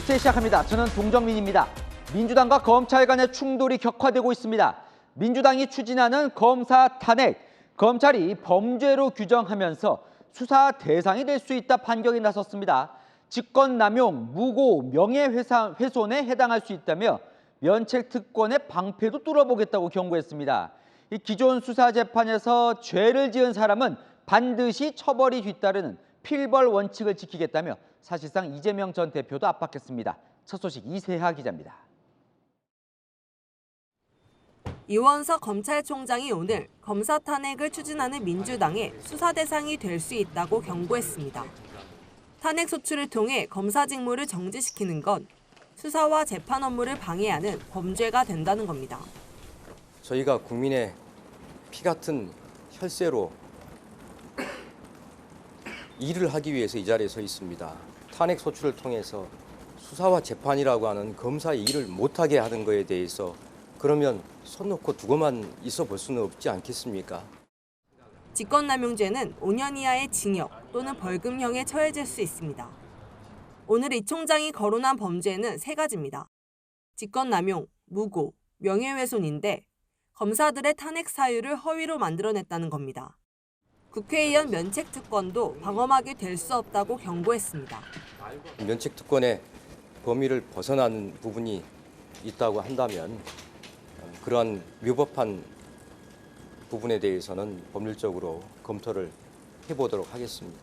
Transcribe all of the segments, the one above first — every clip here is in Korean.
뉴스 시작합니다. 저는 동정민입니다. 민주당과 검찰 간의 충돌이 격화되고 있습니다. 민주당이 추진하는 검사 탄핵, 검찰이 범죄로 규정하면서 수사 대상이 될 수 있다 판결이 나섰습니다. 직권남용, 무고, 명예훼손에 해당할 수 있다며 면책 특권의 방패도 뚫어보겠다고 경고했습니다. 이 기존 수사 재판에서 죄를 지은 사람은 반드시 처벌이 뒤따르는 필벌 원칙을 지키겠다며 사실상 이재명 전 대표도 압박했습니다. 첫 소식 이세하 기자입니다. 이원석 검찰총장이 오늘 검사 탄핵을 추진하는 민주당의 수사 대상이 될 수 있다고 경고했습니다. 탄핵 소추를 통해 검사 직무를 정지시키는 건 수사와 재판 업무를 방해하는 범죄가 된다는 겁니다. 저희가 국민의 피 같은 혈세로 일을 하기 위해서 이 자리에 서 있습니다. 탄핵 소추를 통해서 수사와 재판이라고 하는 검사의 일을 못하게 하는 거에 대해서 그러면 손 놓고 두고만 있어 볼 수는 없지 않겠습니까? 직권남용죄는 5년 이하의 징역 또는 벌금형에 처해질 수 있습니다. 오늘 이 총장이 거론한 범죄는 3가지입니다. 직권남용, 무고, 명예훼손인데 검사들의 탄핵 사유를 허위로 만들어냈다는 겁니다. 국회의원 면책 특권도 방어막이 될 수 없다고 경고했습니다. 면책 특권의 범위를 벗어나는 부분이 있다고 한다면 그러한 위법한 부분에 대해서는 법률적으로 검토를 해보도록 하겠습니다.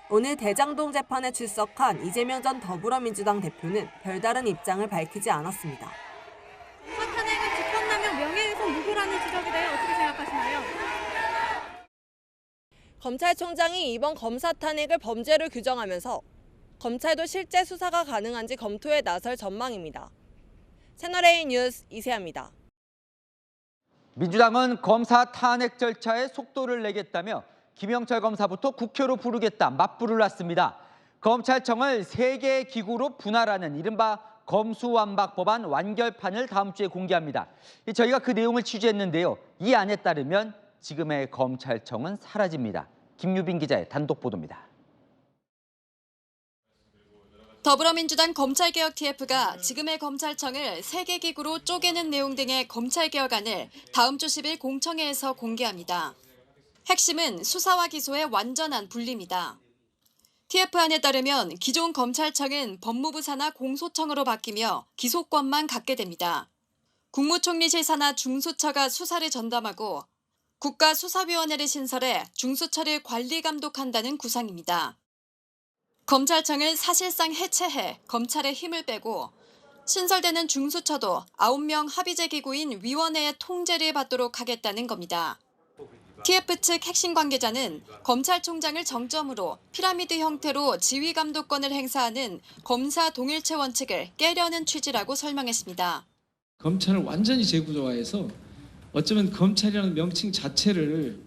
오늘 대장동 재판에 출석한 이재명 전 더불어민주당 대표는 별다른 입장을 밝히지 않았습니다. 검사 탄핵은 직권남용, 명예훼손, 무고라는 지적이네요. 어떻게 생각하시나요? 검찰총장이 이번 검사 탄핵을 범죄로 규정하면서 검찰도 실제 수사가 가능한지 검토에 나설 전망입니다. 채널A 뉴스 이세아입니다. 민주당은 검사 탄핵 절차에 속도를 내겠다며 김영철 검사부터 국회로 부르겠다 맞불을 놨습니다. 검찰청을 3개의 기구로 분할하는 이른바 검수완박 법안 완결판을 다음 주에 공개합니다. 저희가 그 내용을 취재했는데요. 이 안에 따르면 지금의 검찰청은 사라집니다. 김유빈 기자의 단독 보도입니다. 더불어민주당 검찰개혁 TF가 지금의 검찰청을 3개 기구로 쪼개는 내용 등의 검찰개혁안을 다음 주 10일 공청회에서 공개합니다. 핵심은 수사와 기소의 완전한 분리입니다. TF안에 따르면 기존 검찰청은 법무부 산하 공소청으로 바뀌며 기소권만 갖게 됩니다. 국무총리실 산하 중수처가 수사를 전담하고 국가수사위원회를 신설해 중수처를 관리 감독한다는 구상입니다. 검찰청을 사실상 해체해 검찰의 힘을 빼고 신설되는 중수처도 9명 합의제 기구인 위원회의 통제를 받도록 하겠다는 겁니다. TF 측 핵심 관계자는 검찰총장을 정점으로 피라미드 형태로 지휘 감독권을 행사하는 검사 동일체 원칙을 깨려는 취지라고 설명했습니다. 검찰을 완전히 재구조화해서 어쩌면 검찰이라는 명칭 자체를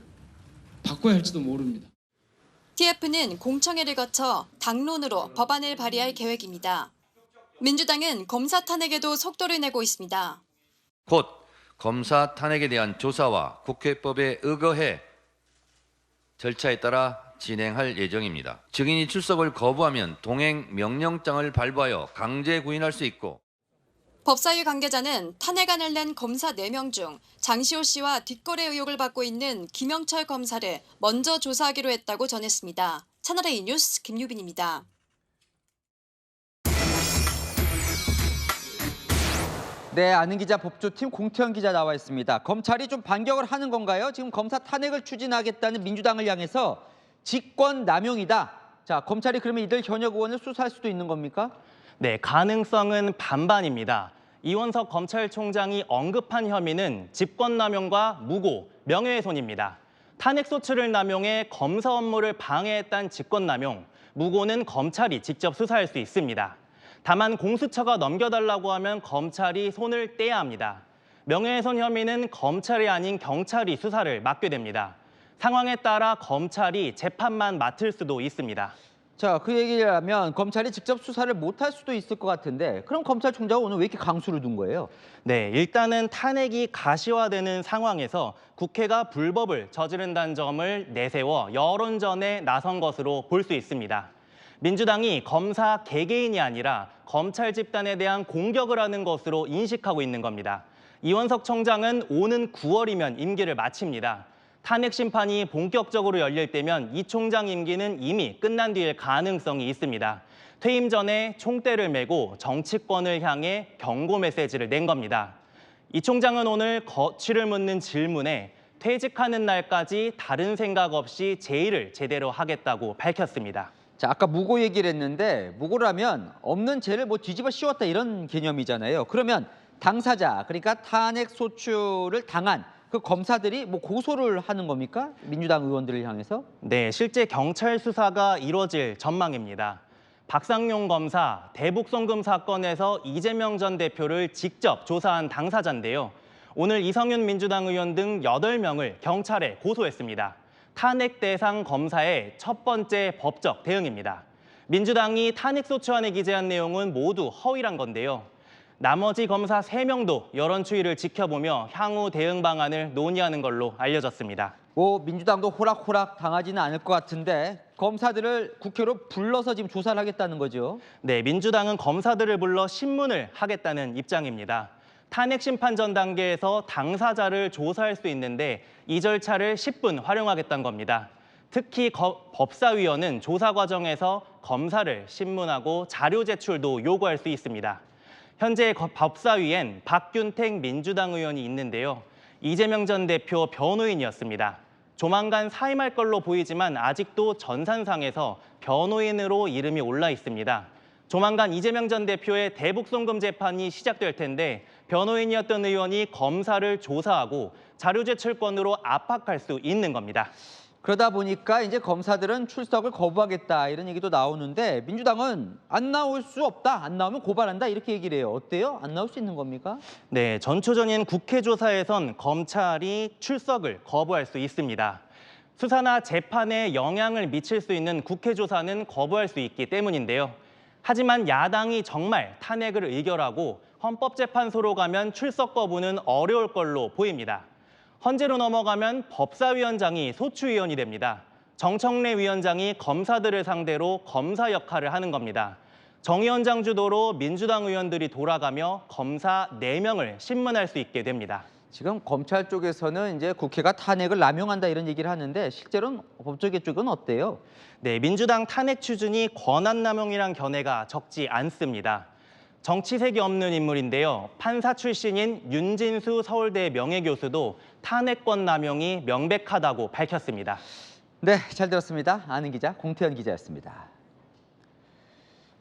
바꿔야 할지도 모릅니다. TF는 공청회를 거쳐 당론으로 법안을 발의할 계획입니다. 민주당은 검사 탄핵에도 속도를 내고 있습니다. 곧 검사 탄핵에 대한 조사와 국회법에 의거해 절차에 따라 진행할 예정입니다. 증인이 출석을 거부하면 동행 명령장을 발부하여 강제 구인할 수 있고 법사위 관계자는 탄핵안을 낸 검사 4명 중 장시호 씨와 뒷거래 의혹을 받고 있는 김영철 검사를 먼저 조사하기로 했다고 전했습니다. 채널A 뉴스 김유빈입니다. 네, 아는 기자 법조팀 공태현 기자 나와 있습니다. 검찰이 좀 반격을 하는 건가요? 지금 검사 탄핵을 추진하겠다는 민주당을 향해서 직권 남용이다. 자, 검찰이 그러면 이들 현역 의원을 수사할 수도 있는 겁니까? 네, 가능성은 반반입니다. 이원석 검찰총장이 언급한 혐의는 직권남용과 무고, 명예훼손입니다. 탄핵소추를 남용해 검사 업무를 방해했다는 직권남용, 무고는 검찰이 직접 수사할 수 있습니다. 다만 공수처가 넘겨달라고 하면 검찰이 손을 떼야 합니다. 명예훼손 혐의는 검찰이 아닌 경찰이 수사를 맡게 됩니다. 상황에 따라 검찰이 재판만 맡을 수도 있습니다. 자, 그 얘기를 하면 검찰이 직접 수사를 못할 수도 있을 것 같은데 그럼 검찰총장은 오늘 왜 이렇게 강수를 둔 거예요? 네, 일단은 탄핵이 가시화되는 상황에서 국회가 불법을 저지른다는 점을 내세워 여론전에 나선 것으로 볼 수 있습니다. 민주당이 검사 개개인이 아니라 검찰 집단에 대한 공격을 하는 것으로 인식하고 있는 겁니다. 이원석 청장은 오는 9월이면 임기를 마칩니다. 탄핵 심판이 본격적으로 열릴 때면 이 총장 임기는 이미 끝난 뒤일 가능성이 있습니다. 퇴임 전에 총대를 메고 정치권을 향해 경고 메시지를 낸 겁니다. 이 총장은 오늘 거취를 묻는 질문에 퇴직하는 날까지 다른 생각 없이 제 일을 제대로 하겠다고 밝혔습니다. 자, 아까 무고 얘기를 했는데 무고라면 없는 죄를 뭐 뒤집어 씌웠다 이런 개념이잖아요. 그러면 당사자, 그러니까 탄핵 소추를 당한 그 검사들이 뭐 고소를 하는 겁니까? 민주당 의원들을 향해서? 네, 실제 경찰 수사가 이뤄질 전망입니다. 박상용 검사 대북 송금 사건에서 이재명 전 대표를 직접 조사한 당사자인데요. 오늘 이성윤 민주당 의원 등 8명을 경찰에 고소했습니다. 탄핵 대상 검사의 첫 번째 법적 대응입니다. 민주당이 탄핵소추안에 기재한 내용은 모두 허위란 건데요. 나머지 검사 3명도 여론 추이를 지켜보며 향후 대응 방안을 논의하는 걸로 알려졌습니다. 뭐 민주당도 호락호락 당하지는 않을 것 같은데 검사들을 국회로 불러서 지금 조사를 하겠다는 거죠? 네, 민주당은 검사들을 불러 신문을 하겠다는 입장입니다. 탄핵 심판 전 단계에서 당사자를 조사할 수 있는데 이 절차를 10분 활용하겠다는 겁니다. 특히 법사위원은 조사 과정에서 검사를 신문하고 자료 제출도 요구할 수 있습니다. 현재 법사위엔 박균택 민주당 의원이 있는데요. 이재명 전 대표 변호인이었습니다. 조만간 사임할 걸로 보이지만 아직도 전산상에서 변호인으로 이름이 올라 있습니다. 조만간 이재명 전 대표의 대북 송금 재판이 시작될 텐데 변호인이었던 의원이 검사를 조사하고 자료 제출권으로 압박할 수 있는 겁니다. 그러다 보니까 이제 검사들은 출석을 거부하겠다 이런 얘기도 나오는데 민주당은 안 나올 수 없다, 안 나오면 고발한다 이렇게 얘기를 해요. 어때요? 안 나올 수 있는 겁니까? 네, 전초전인 국회 조사에선 검찰이 출석을 거부할 수 있습니다. 수사나 재판에 영향을 미칠 수 있는 국회 조사는 거부할 수 있기 때문인데요. 하지만 야당이 정말 탄핵을 의결하고 헌법재판소로 가면 출석 거부는 어려울 걸로 보입니다. 헌재로 넘어가면 법사위원장이 소추위원이 됩니다. 정청래 위원장이 검사들을 상대로 검사 역할을 하는 겁니다. 정 위원장 주도로 민주당 의원들이 돌아가며 검사 4명을 신문할 수 있게 됩니다. 지금 검찰 쪽에서는 이제 국회가 탄핵을 남용한다 이런 얘기를 하는데 실제로는 법조계 쪽은 어때요? 네, 민주당 탄핵 추진이 권한남용이란 견해가 적지 않습니다. 정치색이 없는 인물인데요. 판사 출신인 윤진수 서울대 명예교수도 탄핵권 남용이 명백하다고 밝혔습니다. 네, 잘 들었습니다. 아는 기자 공태현 기자였습니다.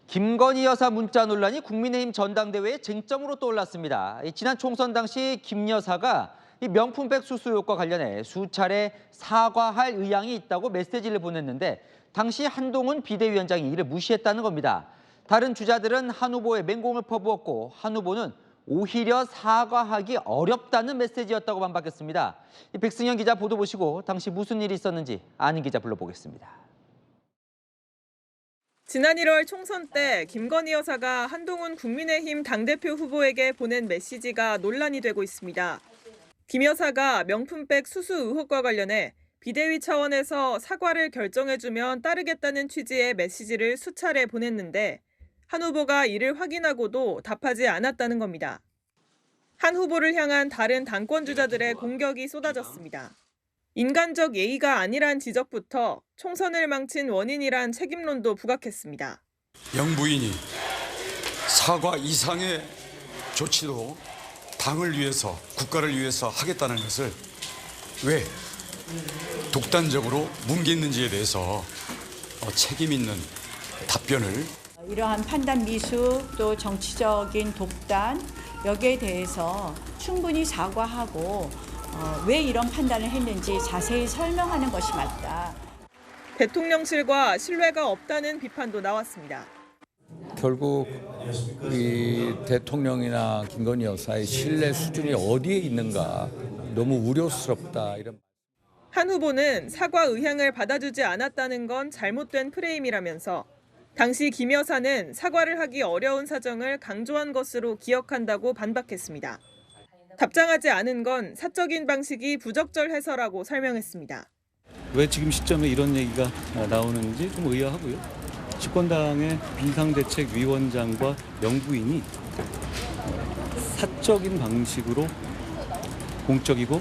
김건희 여사 문자 논란이 국민의힘 전당대회의 쟁점으로 떠올랐습니다. 지난 총선 당시 김 여사가 이 명품백 수수 의혹과 관련해 수차례 사과할 의향이 있다고 메시지를 보냈는데 당시 한동훈 비대위원장이 이를 무시했다는 겁니다. 다른 주자들은 한 후보의 맹공을 퍼부었고 한 후보는 오히려 사과하기 어렵다는 메시지였다고 반박했습니다. 백승현 기자 보도 보시고 당시 무슨 일이 있었는지 아는 기자 불러보겠습니다. 지난 1월 총선 때 김건희 여사가 한동훈 국민의힘 당대표 후보에게 보낸 메시지가 논란이 되고 있습니다. 김 여사가 명품백 수수 의혹과 관련해 비대위 차원에서 사과를 결정해주면 따르겠다는 취지의 메시지를 수차례 보냈는데 한 후보가 이를 확인하고도 답하지 않았다는 겁니다. 한 후보를 향한 다른 당권 주자들의 공격이 쏟아졌습니다. 인간적 예의가 아니란 지적부터 총선을 망친 원인이란 책임론도 부각했습니다. 영부인이 사과 이상의 조치도 당을 위해서, 국가를 위해서 하겠다는 것을 왜 독단적으로 뭉갰는지에 대해서 책임 있는 답변을 이러한 판단 미수 또 정치적인 독단 여기에 대해서 충분히 사과하고 왜 이런 판단을 했는지 자세히 설명하는 것이 맞다. 대통령실과 신뢰가 없다는 비판도 나왔습니다. 결국 이 대통령이나 김건희 여사의 신뢰 수준이 어디에 있는가 너무 우려스럽다 이런. 한 후보는 사과 의향을 받아주지 않았다는 건 잘못된 프레임이라면서 당시 김 여사는 사과를 하기 어려운 사정을 강조한 것으로 기억한다고 반박했습니다. 답장하지 않은 건 사적인 방식이 부적절해서라고 설명했습니다. 왜 지금 시점에 이런 얘기가 나오는지 좀 의아하고요. 집권당의 비상대책위원장과 명부인이 사적인 방식으로 공적이고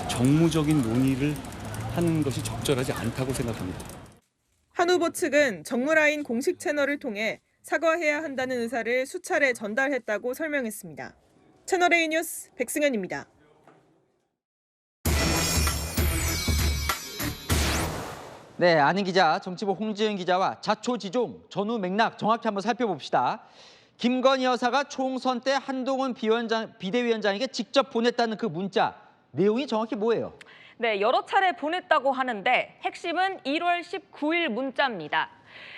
정무적인 논의를 하는 것이 적절하지 않다고 생각합니다. 한 후보 측은 정무라인 공식 채널을 통해 사과해야 한다는 의사를 수차례 전달했다고 설명했습니다. 채널A 뉴스 백승현입니다. 네, 아는 기자, 정치부 홍지은 기자와 자초지종, 전후 맥락 정확히 한번 살펴봅시다. 김건희 여사가 총선 때 한동훈 비대위원장에게 직접 보냈다는 그 문자, 내용이 정확히 뭐예요? 네, 여러 차례 보냈다고 하는데 핵심은 1월 19일 문자입니다.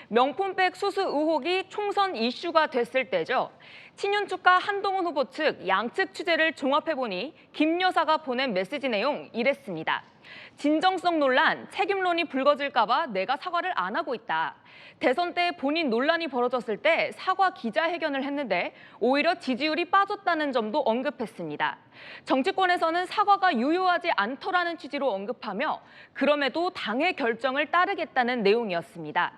명품백 수수 의혹이 총선 이슈가 됐을 때죠. 친윤 측과 한동훈 후보 측 양측 취재를 종합해보니 김 여사가 보낸 메시지 내용 이랬습니다. 진정성 논란, 책임론이 불거질까 봐 내가 사과를 안 하고 있다. 대선 때 본인 논란이 벌어졌을 때 사과 기자회견을 했는데 오히려 지지율이 빠졌다는 점도 언급했습니다. 정치권에서는 사과가 유효하지 않더라는 취지로 언급하며 그럼에도 당의 결정을 따르겠다는 내용이었습니다.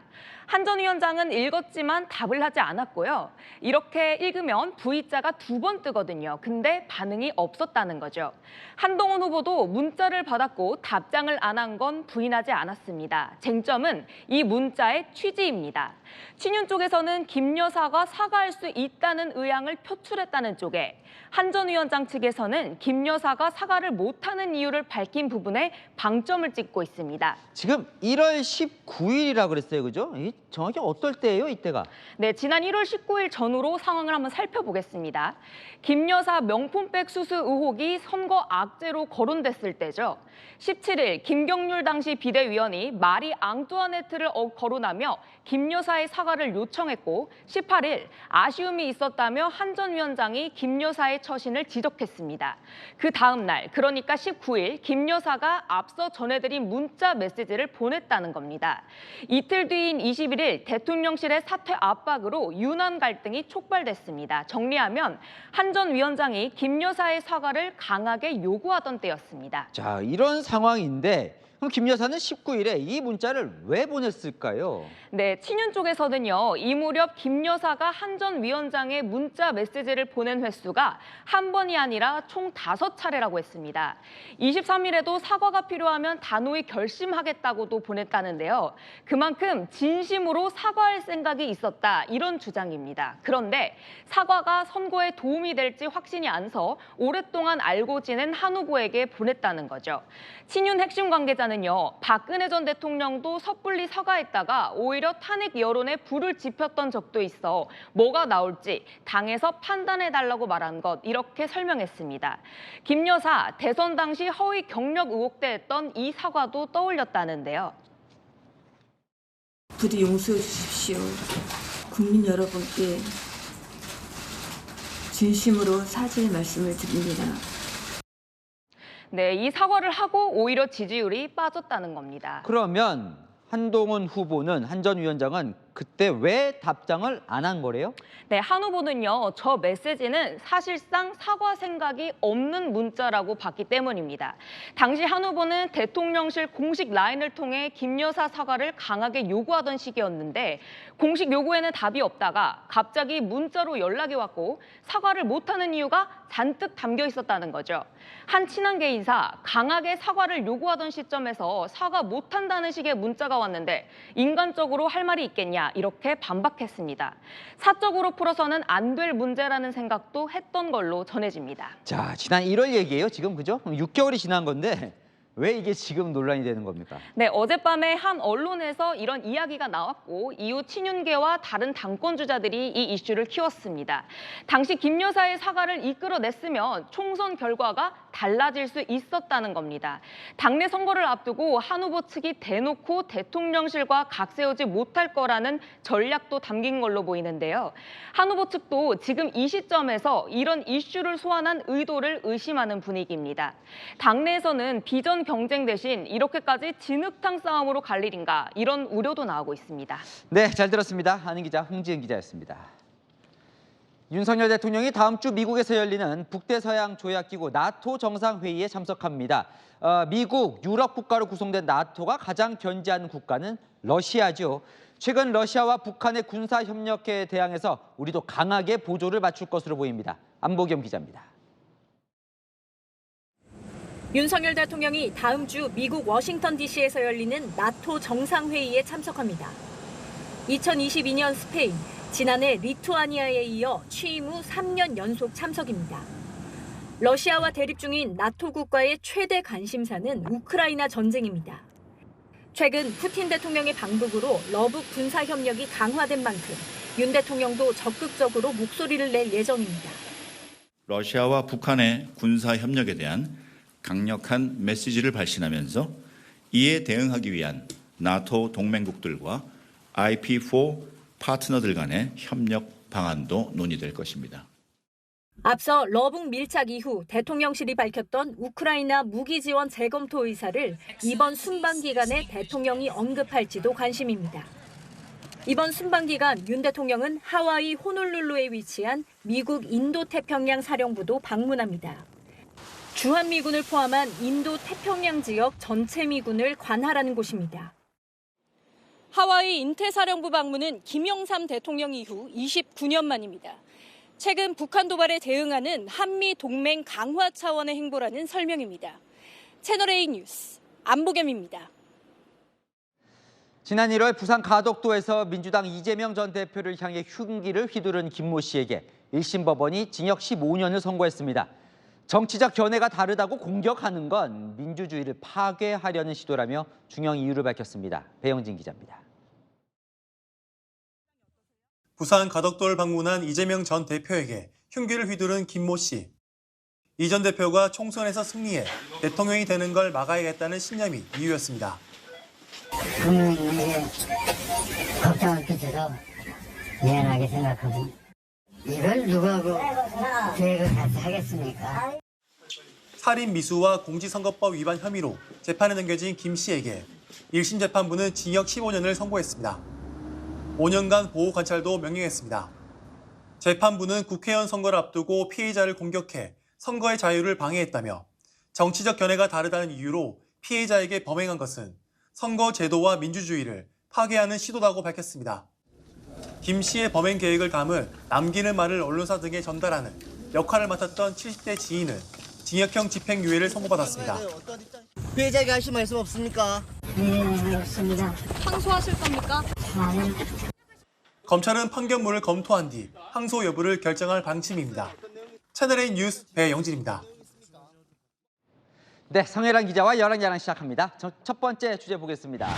한 전 위원장은 읽었지만 답을 하지 않았고요. 이렇게 읽으면 V자가 2번 뜨거든요. 근데 반응이 없었다는 거죠. 한동훈 후보도 문자를 받았고 답장을 안 한 건 부인하지 않았습니다. 쟁점은 이 문자의 취지입니다. 친윤 쪽에서는 김 여사가 사과할 수 있다는 의향을 표출했다는 쪽에, 한 전 위원장 측에서는 김 여사가 사과를 못하는 이유를 밝힌 부분에 방점을 찍고 있습니다. 지금 1월 19일이라고 그랬어요, 그죠? 정확히 어떨 때예요, 이때가? 네, 지난 1월 19일 전후로 상황을 한번 살펴보겠습니다. 김 여사 명품백 수수 의혹이 선거 악재로 거론됐을 때죠. 17일 김경률 당시 비대위원이 마리 앙뚜아네트를 거론하며 김 여사의 사과를 요청했고 18일 아쉬움이 있었다며 한 전 위원장이 김 여사의 처신을 지적했습니다. 그 다음 날, 그러니까 19일 김 여사가 앞서 전해드린 문자 메시지를 보냈다는 겁니다. 이틀 뒤인 21일 대통령실의 사퇴 압박으로 윤한 갈등이 촉발됐습니다. 정리하면 한 전 위원장이 김 여사의 사과를 강하게 요구하던 때였습니다. 자, 이런 상황인데 그럼 김 여사는 19일에 이 문자를 왜 보냈을까요? 네, 친윤 쪽에서는요, 이 무렵 김 여사가 한 전 위원장의 문자 메시지를 보낸 횟수가 한 번이 아니라 총 5차례라고 했습니다. 23일에도 사과가 필요하면 단호히 결심하겠다고도 보냈다는데요. 그만큼 진심으로 사과할 생각이 있었다, 이런 주장입니다. 그런데 사과가 선거에 도움이 될지 확신이 안 서 오랫동안 알고 지낸 한 후보에게 보냈다는 거죠. 친윤 핵심 관계자는요, 박근혜 전 대통령도 섣불리 사과했다가 오히려 탄핵 여론에 불을 지폈던 적도 있어 뭐가 나올지 당에서 판단해달라고 말한 것, 이렇게 설명했습니다. 김 여사 대선 당시 허위 경력 의혹대 했던 이 사과도 떠올렸다는데요. 부디 용서해 주십시오. 국민 여러분께 진심으로 사죄의 말씀을 드립니다. 네, 이 사과를 하고 오히려 지지율이 빠졌다는 겁니다. 그러면 한동훈 후보는, 한 전 위원장은 그때 왜 답장을 안 한 거래요? 네, 한 후보는요, 저 메시지는 사실상 사과 생각이 없는 문자라고 봤기 때문입니다. 당시 한 후보는 대통령실 공식 라인을 통해 김 여사 사과를 강하게 요구하던 시기였는데 공식 요구에는 답이 없다가 갑자기 문자로 연락이 왔고 사과를 못하는 이유가 잔뜩 담겨 있었다는 거죠. 한 친한계 인사, 강하게 사과를 요구하던 시점에서 사과 못한다는 식의 문자가 왔는데 인간적으로 할 말이 있겠냐, 이렇게 반박했습니다. 사적으로 풀어서는 안 될 문제라는 생각도 했던 걸로 전해집니다. 자, 지난 1월 얘기예요, 지금, 그죠? 6개월이 지난 건데 왜 이게 지금 논란이 되는 겁니까? 네, 어젯밤에 한 언론에서 이런 이야기가 나왔고 이후 친윤계와 다른 당권 주자들이 이 이슈를 키웠습니다. 당시 김 여사의 사과를 이끌어냈으면 총선 결과가 달라질 수 있었다는 겁니다. 당내 선거를 앞두고 한 후보 측이 대놓고 대통령실과 각 세우지 못할 거라는 전략도 담긴 걸로 보이는데요. 한 후보 측도 지금 이 시점에서 이런 이슈를 소환한 의도를 의심하는 분위기입니다. 당내에서는 비전 경쟁 대신 이렇게까지 진흙탕 싸움으로 갈 일인가, 이런 우려도 나오고 있습니다. 네, 잘 들었습니다. 아는 기자 홍지은 기자였습니다. 윤석열 대통령이 다음 주 미국에서 열리는 북대서양 조약기구 나토 정상회의에 참석합니다. 미국, 유럽 국가로 구성된 나토가 가장 견제하는 국가는 러시아죠. 최근 러시아와 북한의 군사협력에 대항해서 우리도 강하게 보조를 맞출 것으로 보입니다. 안보겸 기자입니다. 윤석열 대통령이 다음 주 미국 워싱턴 DC에서 열리는 나토 정상회의에 참석합니다. 2022년 스페인, 지난해 리투아니아에 이어 취임 후 3년 연속 참석입니다. 러시아와 대립 중인 나토 국가의 최대 관심사는 우크라이나 전쟁입니다. 최근 푸틴 대통령의 방북으로 러북 군사협력이 강화된 만큼 윤 대통령도 적극적으로 목소리를 낼 예정입니다. 러시아와 북한의 군사협력에 대한 강력한 메시지를 발신하면서 이에 대응하기 위한 나토 동맹국들과 IP4 파트너들 간의 협력 방안도 논의될 것입니다. 앞서 러북 밀착 이후 대통령실이 밝혔던 우크라이나 무기 지원 재검토 의사를 이번 순방 기간에 대통령이 언급할지도 관심입니다. 이번 순방 기간 윤 대통령은 하와이 호놀룰루에 위치한 미국 인도태평양 사령부도 방문합니다. 주한미군을 포함한 인도태평양 지역 전체 미군을 관할하는 곳입니다. 하와이 인태사령부 방문은 김영삼 대통령 이후 29년 만입니다. 최근 북한 도발에 대응하는 한미 동맹 강화 차원의 행보라는 설명입니다. 채널A 뉴스 안보겸입니다. 지난 1월 부산 가덕도에서 민주당 이재명 전 대표를 향해 흉기를 휘두른 김모 씨에게 1심 법원이 징역 15년을 선고했습니다. 정치적 견해가 다르다고 공격하는 건 민주주의를 파괴하려는 시도라며 중형 이유를 밝혔습니다. 배영진 기자입니다. 부산 가덕도를 방문한 이재명 전 대표에게 흉기를 휘두른 김모 씨. 이 전 대표가 총선에서 승리해 대통령이 되는 걸 막아야겠다는 신념이 이유였습니다. 국민에게 걱정을 끼쳐서 미안하게 생각하고 이걸 누구하고 계획을 같이 하겠습니까? 살인 미수와 공직선거법 위반 혐의로 재판에 넘겨진 김 씨에게 1심 재판부는 징역 15년을 선고했습니다. 5년간 보호관찰도 명령했습니다. 재판부는 국회의원 선거를 앞두고 피해자를 공격해 선거의 자유를 방해했다며 정치적 견해가 다르다는 이유로 피해자에게 범행한 것은 선거 제도와 민주주의를 파괴하는 시도라고 밝혔습니다. 김 씨의 범행 계획을 담은 남기는 말을 언론사 등에 전달하는 역할을 맡았던 70대 지인은 징역형 집행유예를 선고받았습니다. 피해자에게 하실 말씀 없습니까? 네, 없습니다. 항소하실 겁니까? 검찰은 판결문을 검토한 뒤 항소 여부를 결정할 방침입니다. 채널A 뉴스 배영진입니다. 네, 성혜란 기자와 여랑야랑 시작합니다. 첫 번째 주제 보겠습니다.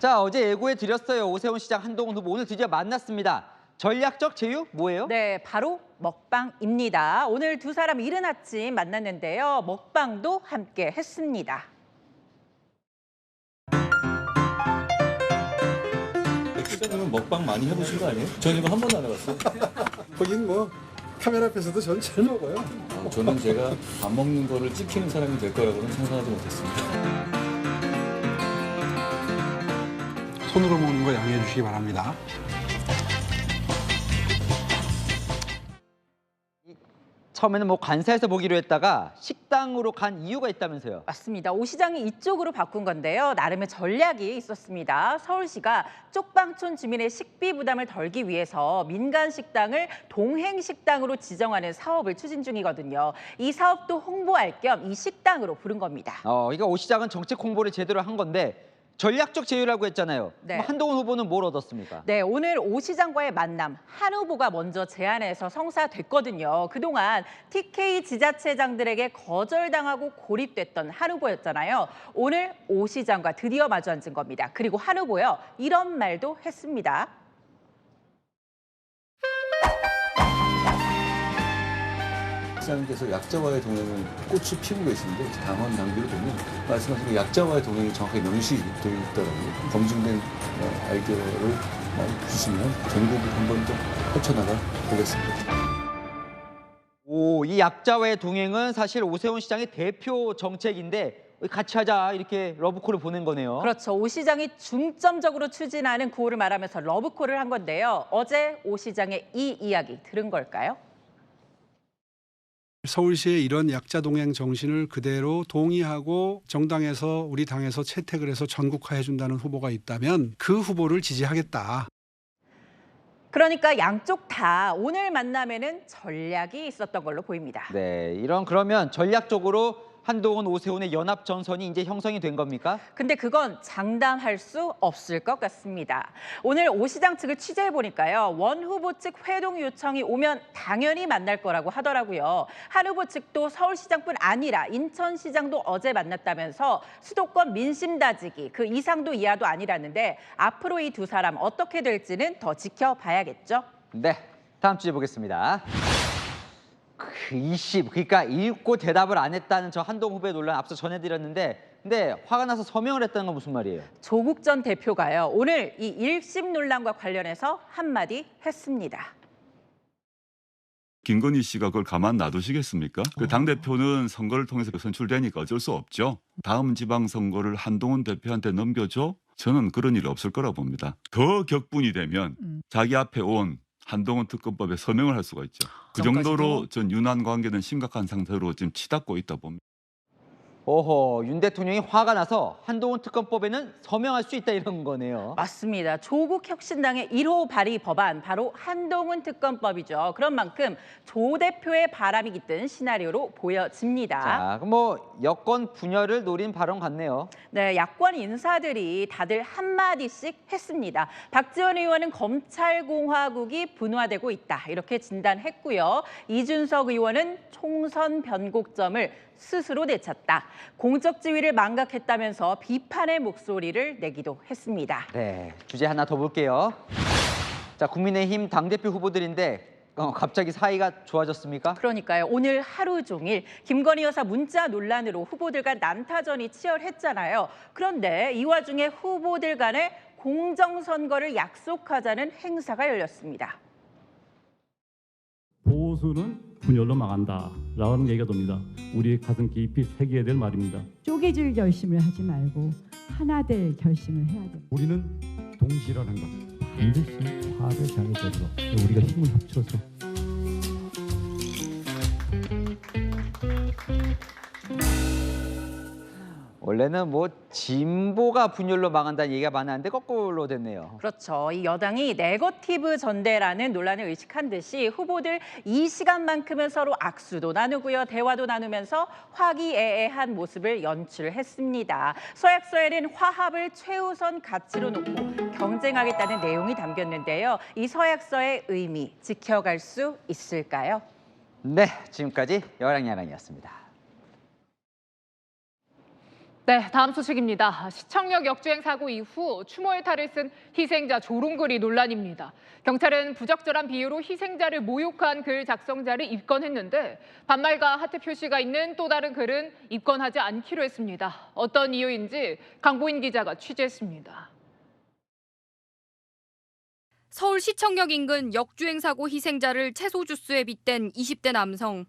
자, 어제 예고해 드렸어요. 오세훈 시장, 한동훈 후보 오늘 드디어 만났습니다. 전략적 제휴 뭐예요? 네, 바로 먹방입니다. 오늘 두 사람 이른 아침 만났는데요. 먹방도 함께 했습니다. 시장님은 먹방 많이 해보신 거 아니에요? 저는 이거 한 번도 안 해봤어요. 거긴 뭐 카메라 앞에서도 전 잘 먹어요. 저는 제가 밥 먹는 거를 찍히는 사람이 될 거라고는 상상하지 못했습니다. 손으로 먹는 거 양해해 주시기 바랍니다. 처음에는 뭐 관사에서 보기로 했다가 식당으로 간 이유가 있다면서요? 맞습니다. 오 시장이 이쪽으로 바꾼 건데요. 나름의 전략이 있었습니다. 서울시가 쪽방촌 주민의 식비 부담을 덜기 위해서 민간 식당을 동행식당으로 지정하는 사업을 추진 중이거든요. 이 사업도 홍보할 겸 이 식당으로 부른 겁니다. 그러니까 오 시장은 정책 홍보를 제대로 한 건데 전략적 제휴라고 했잖아요. 네. 한동훈 후보는 뭘 얻었습니까? 네, 오늘 오 시장과의 만남 한 후보가 먼저 제안해서 성사됐거든요. 그동안 TK 지자체장들에게 거절당하고 고립됐던 한 후보였잖아요. 오늘 오 시장과 드디어 마주 앉은 겁니다. 그리고 한 후보요, 이런 말도 했습니다. 시장님께서 약자와의 동행을 꽃을 피우고 계시는데 당원 당규를 보면 말씀하신 그 약자와의 동행이 정확하게 명시되어 있더라고요. 검증된 아이디어를 주시면 전국을 한번 더 펼쳐나가 보겠습니다. 이 약자와의 동행은 사실 오세훈 시장의 대표 정책인데 같이 하자 이렇게 러브콜을 보낸 거네요. 그렇죠. 오 시장이 중점적으로 추진하는 구호를 말하면서 러브콜을 한 건데요. 어제 오 시장의 이 이야기 들은 걸까요? 서울시의 이런 약자 동행 정신을 그대로 동의하고 정당에서 우리 당에서 채택을 해서 전국화해 준다는 후보가 있다면 그 후보를 지지하겠다. 그러니까 양쪽 다 오늘 만남에는 전략이 있었던 걸로 보입니다. 네, 그러면 전략적으로 한동훈, 오세훈의 연합 전선이 이제 형성이 된 겁니까? 근데 그건 장담할 수 없을 것 같습니다. 오늘 오 시장 측을 취재해 보니까요. 원 후보 측 회동 요청이 오면 당연히 만날 거라고 하더라고요. 한 후보 측도 서울시장뿐 아니라 인천시장도 어제 만났다면서 수도권 민심 다지기 그 이상도 이하도 아니라는데 앞으로 이 두 사람 어떻게 될지는 더 지켜봐야겠죠. 네, 다음 주제 보겠습니다. 그러니까 읽고 대답을 안 했다는 저 한동훈 후보의 논란 앞서 전해드렸는데 근데 화가 나서 서명을 했다는 건 무슨 말이에요? 조국 전 대표가요. 오늘 이 1심 논란과 관련해서 한마디 했습니다. 김건희 씨가 그걸 가만 놔두시겠습니까? 그 당대표는 선거를 통해서 선출되니까 어쩔 수 없죠. 다음 지방선거를 한동훈 대표한테 넘겨줘? 저는 그런 일 없을 거라고 봅니다. 더 격분이 되면 자기 앞에 온 한동훈 특검법에 서명을 할 수가 있죠. 그 정도로 전 윤한 관계는 심각한 상태로 지금 치닫고 있다 봅니다. 오호, 윤 대통령이 화가 나서 한동훈 특검법에는 서명할 수 있다 이런 거네요. 맞습니다. 조국 혁신당의 1호 발의 법안 바로 한동훈 특검법이죠. 그런 만큼 조 대표의 바람이 깃든 시나리오로 보여집니다. 자, 그럼 여권 분열을 노린 발언 같네요. 네, 야권 인사들이 다들 한마디씩 했습니다. 박지원 의원은 검찰공화국이 분화되고 있다 이렇게 진단했고요. 이준석 의원은 총선 변곡점을 스스로 내쳤다. 공적 지위를 망각했다면서 비판의 목소리를 내기도 했습니다. 네, 주제 하나 더 볼게요. 자, 국민의힘 당대표 후보들인데 갑자기 사이가 좋아졌습니까? 그러니까요. 오늘 하루 종일 김건희 여사 문자 논란으로 후보들 간 난타전이 치열했잖아요. 그런데 이 와중에 후보들 간에 공정선거를 약속하자는 행사가 열렸습니다. 보수는 분열로 망한다라는 얘기가 됩니다. 우리 가슴 깊이 새겨야 될 말입니다. 쪼개질 결심을 하지 말고 하나 될 결심을 해야 됩니다. 우리는 동시라는 것 반드시 화합의 장이 되도록 우리가 힘을 합쳐서 원래는 진보가 분열로 망한다는 얘기가 많았는데 거꾸로 됐네요. 그렇죠. 이 여당이 네거티브 전대라는 논란을 의식한 듯이 후보들 이 시간만큼은 서로 악수도 나누고요. 대화도 나누면서 화기애애한 모습을 연출했습니다. 서약서에는 화합을 최우선 가치로 놓고 경쟁하겠다는 내용이 담겼는데요. 이 서약서의 의미 지켜갈 수 있을까요? 네, 지금까지 여랑야랑이었습니다. 네, 다음 소식입니다. 시청역 역주행 사고 이후 추모의 탈을 쓴 희생자 조롱글이 논란입니다. 경찰은 부적절한 비유로 희생자를 모욕한 글 작성자를 입건했는데 반말과 하트 표시가 있는 또 다른 글은 입건하지 않기로 했습니다. 어떤 이유인지 강보인 기자가 취재했습니다. 서울 시청역 인근 역주행 사고 희생자를 채소 주스에 빗댄 20대 남성.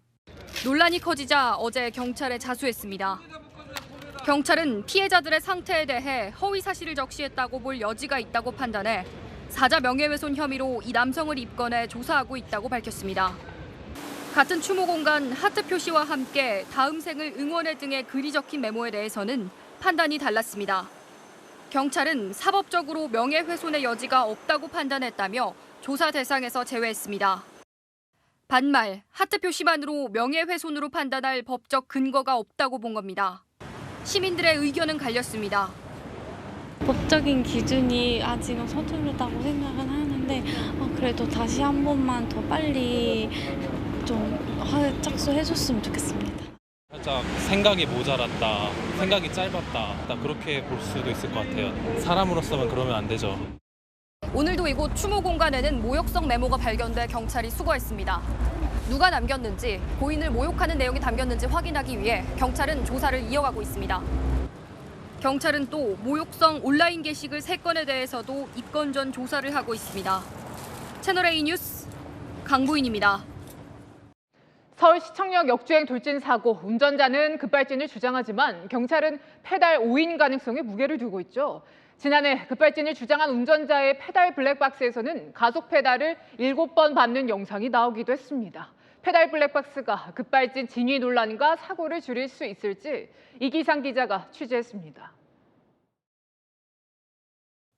논란이 커지자 어제 경찰에 자수했습니다. 경찰은 피해자들의 상태에 대해 허위 사실을 적시했다고 볼 여지가 있다고 판단해 사자 명예훼손 혐의로 이 남성을 입건해 조사하고 있다고 밝혔습니다. 같은 추모 공간 하트 표시와 함께 다음 생을 응원해 등의 글이 적힌 메모에 대해서는 판단이 달랐습니다. 경찰은 사법적으로 명예훼손의 여지가 없다고 판단했다며 조사 대상에서 제외했습니다. 반말, 하트 표시만으로 명예훼손으로 판단할 법적 근거가 없다고 본 겁니다. 시민들의 의견은 갈렸습니다. 법적인 기준이 아직은 서투르다고 생각은 하는데 그래도 다시 한 번만 더 빨리 좀 짝수해줬으면 좋겠습니다. 살짝 생각이 모자랐다, 생각이 짧았다, 딱 그렇게 볼 수도 있을 것 같아요. 사람으로서는 그러면 안 되죠. 오늘도 이곳 추모 공간에는 모욕성 메모가 발견돼 경찰이 수거했습니다. 누가 남겼는지, 고인을 모욕하는 내용이 담겼는지 확인하기 위해 경찰은 조사를 이어가고 있습니다. 경찰은 또 모욕성 온라인 게시글 3건에 대해서도 입건 전 조사를 하고 있습니다. 채널A 뉴스 강보인입니다. 서울 시청역 역주행 돌진 사고, 운전자는 급발진을 주장하지만 경찰은 페달 오인 가능성에 무게를 두고 있죠. 지난해 급발진을 주장한 운전자의 페달 블랙박스에서는 가속 페달을 7번 밟는 영상이 나오기도 했습니다. 페달 블랙박스가 급발진 진위 논란과 사고를 줄일 수 있을지 이기상 기자가 취재했습니다.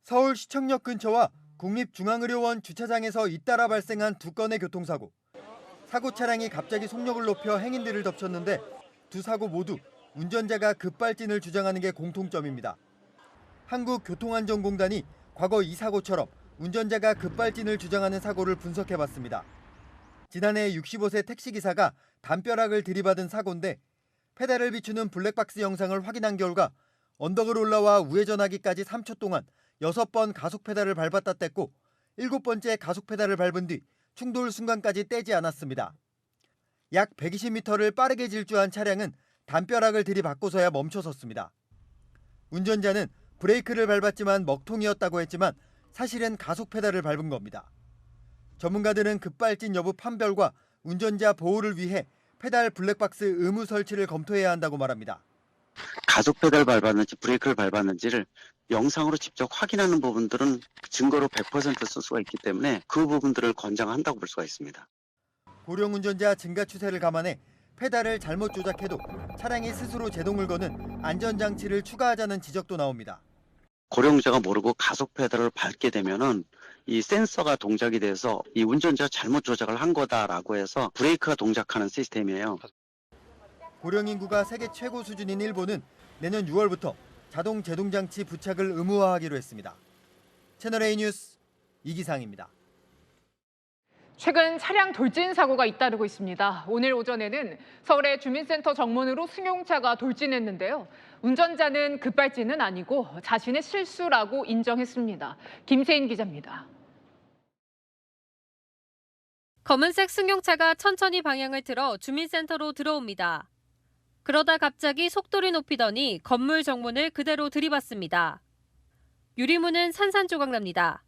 서울시청역 근처와 국립중앙의료원 주차장에서 잇따라 발생한 두 건의 교통사고. 사고 차량이 갑자기 속력을 높여 행인들을 덮쳤는데 두 사고 모두 운전자가 급발진을 주장하는 게 공통점입니다. 한국교통안전공단이 과거 이 사고처럼 운전자가 급발진을 주장하는 사고를 분석해봤습니다. 지난해 65세 택시기사가 담벼락을 들이받은 사고인데 페달을 비추는 블랙박스 영상을 확인한 결과 언덕을 올라와 우회전하기까지 3초 동안 6번 가속 페달을 밟았다 뗐고 7번째 가속 페달을 밟은 뒤 충돌 순간까지 떼지 않았습니다. 약 120m를 빠르게 질주한 차량은 담벼락을 들이받고서야 멈춰섰습니다. 운전자는 브레이크를 밟았지만 먹통이었다고 했지만 사실은 가속 페달을 밟은 겁니다. 전문가들은 급발진 여부 판별과 운전자 보호를 위해 페달 블랙박스 의무 설치를 검토해야 한다고 말합니다. 가속 페달 밟았는지 브레이크를 밟았는지를 영상으로 직접 확인하는 부분들은 증거로 100% 쓸 수가 있기 때문에 그 부분들을 권장한다고 볼 수가 있습니다. 고령 운전자 증가 추세를 감안해 페달을 잘못 조작해도 차량이 스스로 제동을 거는 안전장치를 추가하자는 지적도 나옵니다. 고령자가 모르고 가속 페달을 밟게 되면은 이 센서가 동작이 돼서 이 운전자가 잘못 조작을 한 거다라고 해서 브레이크가 동작하는 시스템이에요. 고령 인구가 세계 최고 수준인 일본은 내년 6월부터 자동 제동장치 부착을 의무화하기로 했습니다. 채널A 뉴스 이기상입니다. 최근 차량 돌진 사고가 잇따르고 있습니다. 오늘 오전에는 서울의 주민센터 정문으로 승용차가 돌진했는데요. 운전자는 급발진은 아니고 자신의 실수라고 인정했습니다. 김세인 기자입니다. 검은색 승용차가 천천히 방향을 틀어 주민센터로 들어옵니다. 그러다 갑자기 속도를 높이더니 건물 정문을 그대로 들이받습니다. 유리문은 산산조각 납니다.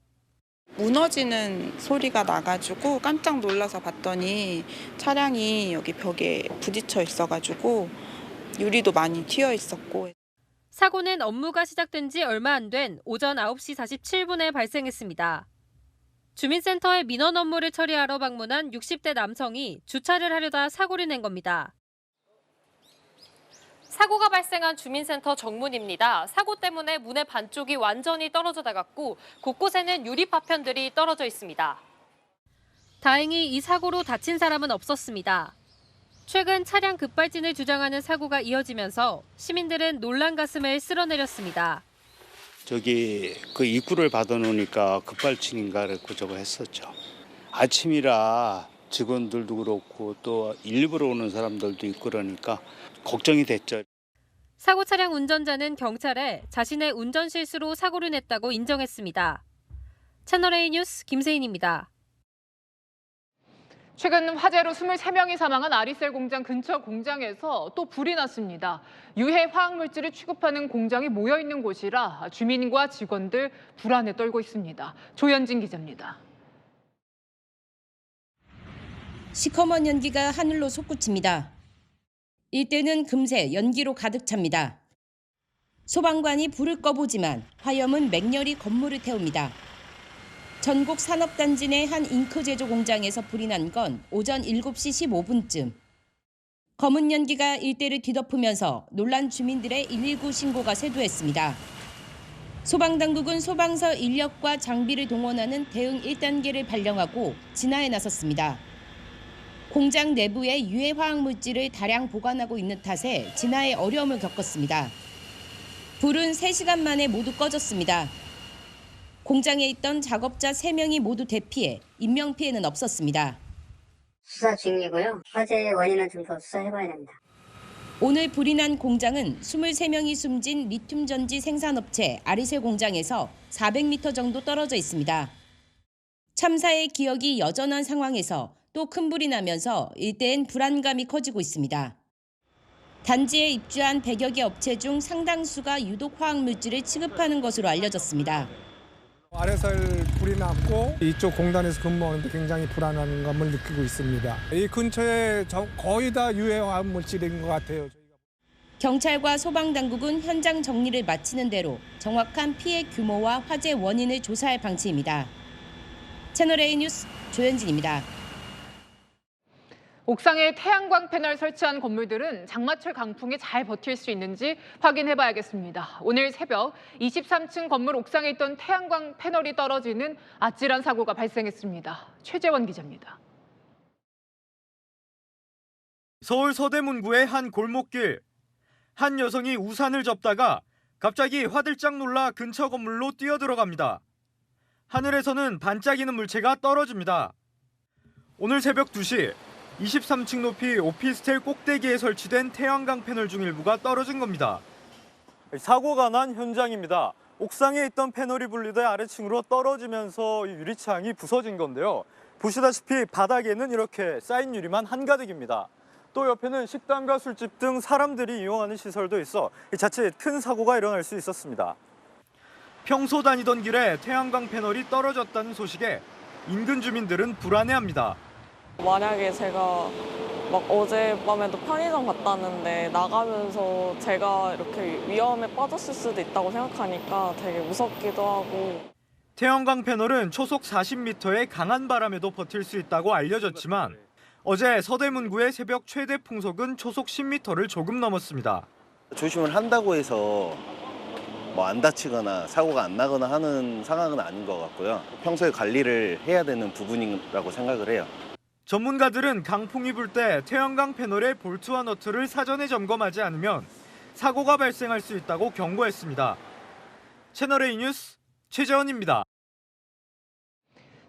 무너지는 소리가 나가지고 깜짝 놀라서 봤더니 차량이 여기 벽에 부딪혀 있어가지고 유리도 많이 튀어 있었고. 사고는 업무가 시작된 지 얼마 안 된 오전 9시 47분에 발생했습니다. 주민센터의 민원 업무를 처리하러 방문한 60대 남성이 주차를 하려다 사고를 낸 겁니다. 사고가 발생한 주민센터 정문입니다. 사고 때문에 문의 반쪽이 완전히 떨어져 나갔고 곳곳에는 유리 파편들이 떨어져 있습니다. 다행히 이 사고로 다친 사람은 없었습니다. 최근 차량 급발진을 주장하는 사고가 이어지면서 시민들은 놀란 가슴을 쓸어내렸습니다. 저기 그 입구를 받아놓으니까 급발진인가를 저거 했었죠. 아침이라 직원들도 그렇고 또 일부러 오는 사람들도 있고 그러니까 걱정이 됐죠. 사고 차량 운전자는 경찰에 자신의 운전 실수로 사고를 냈다고 인정했습니다. 채널A 뉴스 김세인입니다. 최근 화재로 23명이 사망한 아리셀 공장 근처 공장에서 또 불이 났습니다. 유해 화학물질을 취급하는 공장이 모여있는 곳이라 주민과 직원들 불안에 떨고 있습니다. 조현진 기자입니다. 시커먼 연기가 하늘로 솟구칩니다. 일대는 금세 연기로 가득 찹니다. 소방관이 불을 꺼보지만 화염은 맹렬히 건물을 태웁니다. 전국 산업단지 내 한 잉크 제조 공장에서 불이 난 건 오전 7시 15분쯤. 검은 연기가 일대를 뒤덮으면서 놀란 주민들의 119 신고가 쇄도했습니다. 소방당국은 소방서 인력과 장비를 동원하는 대응 1단계를 발령하고 진화에 나섰습니다. 공장 내부에 유해 화학물질을 다량 보관하고 있는 탓에 진화에 어려움을 겪었습니다. 불은 3시간 만에 모두 꺼졌습니다. 공장에 있던 작업자 3명이 모두 대피해 인명피해는 없었습니다. 수사 중이고요. 화재의 원인은 좀 더 수사해봐야 됩니다. 오늘 불이 난 공장은 23명이 숨진 리튬 전지 생산업체 아리셀 공장에서 400m 정도 떨어져 있습니다. 참사의 기억이 여전한 상황에서 또 큰 불이 나면서 일대엔 불안감이 커지고 있습니다. 단지에 입주한 100여 개 업체 중 상당수가 유독 화학물질을 취급하는 것으로 알려졌습니다. 아리셀 불이 났고 이쪽 공단에서 근무하는데 굉장히 불안한 감을 느끼고 있습니다. 이 근처에 거의 다 유해 화학물질인 것 같아요. 경찰과 소방당국은 현장 정리를 마치는 대로 정확한 피해 규모와 화재 원인을 조사할 방침입니다. 채널A 뉴스 조현진입니다. 옥상에 태양광 패널 설치한 건물들은 장마철 강풍에 잘 버틸 수 있는지 확인해봐야겠습니다. 오늘 새벽 23층 건물 옥상에 있던 태양광 패널이 떨어지는 아찔한 사고가 발생했습니다. 최재원 기자입니다. 서울 서대문구의 한 골목길. 한 여성이 우산을 접다가 갑자기 화들짝 놀라 근처 건물로 뛰어들어갑니다. 하늘에서는 반짝이는 물체가 떨어집니다. 오늘 새벽 2시 23층 높이 오피스텔 꼭대기에 설치된 태양광 패널 중 일부가 떨어진 겁니다. 사고가 난 현장입니다. 옥상에 있던 패널이 분리돼 아래층으로 떨어지면서 유리창이 부서진 건데요. 보시다시피 바닥에는 이렇게 쌓인 유리만 한가득입니다. 또 옆에는 식당과 술집 등 사람들이 이용하는 시설도 있어 자칫 큰 사고가 일어날 수 있었습니다. 평소 다니던 길에 태양광 패널이 떨어졌다는 소식에 인근 주민들은 불안해합니다. 만약에 제가 막 어젯밤에도 편의점 갔다는데 나가면서 제가 이렇게 위험에 빠졌을 수도 있다고 생각하니까 되게 무섭기도 하고. 태양광 패널은 초속 40m의 강한 바람에도 버틸 수 있다고 알려졌지만 어제 서대문구의 새벽 최대 풍속은 초속 10m를 조금 넘었습니다. 조심을 한다고 해서 뭐 안 다치거나 사고가 안 나거나 하는 상황은 아닌 것 같고요. 평소에 관리를 해야 되는 부분이라고 생각을 해요. 전문가들은 강풍이 불 때 태양광 패널의 볼트와 너트를 사전에 점검하지 않으면 사고가 발생할 수 있다고 경고했습니다. 채널A 뉴스 최재원입니다.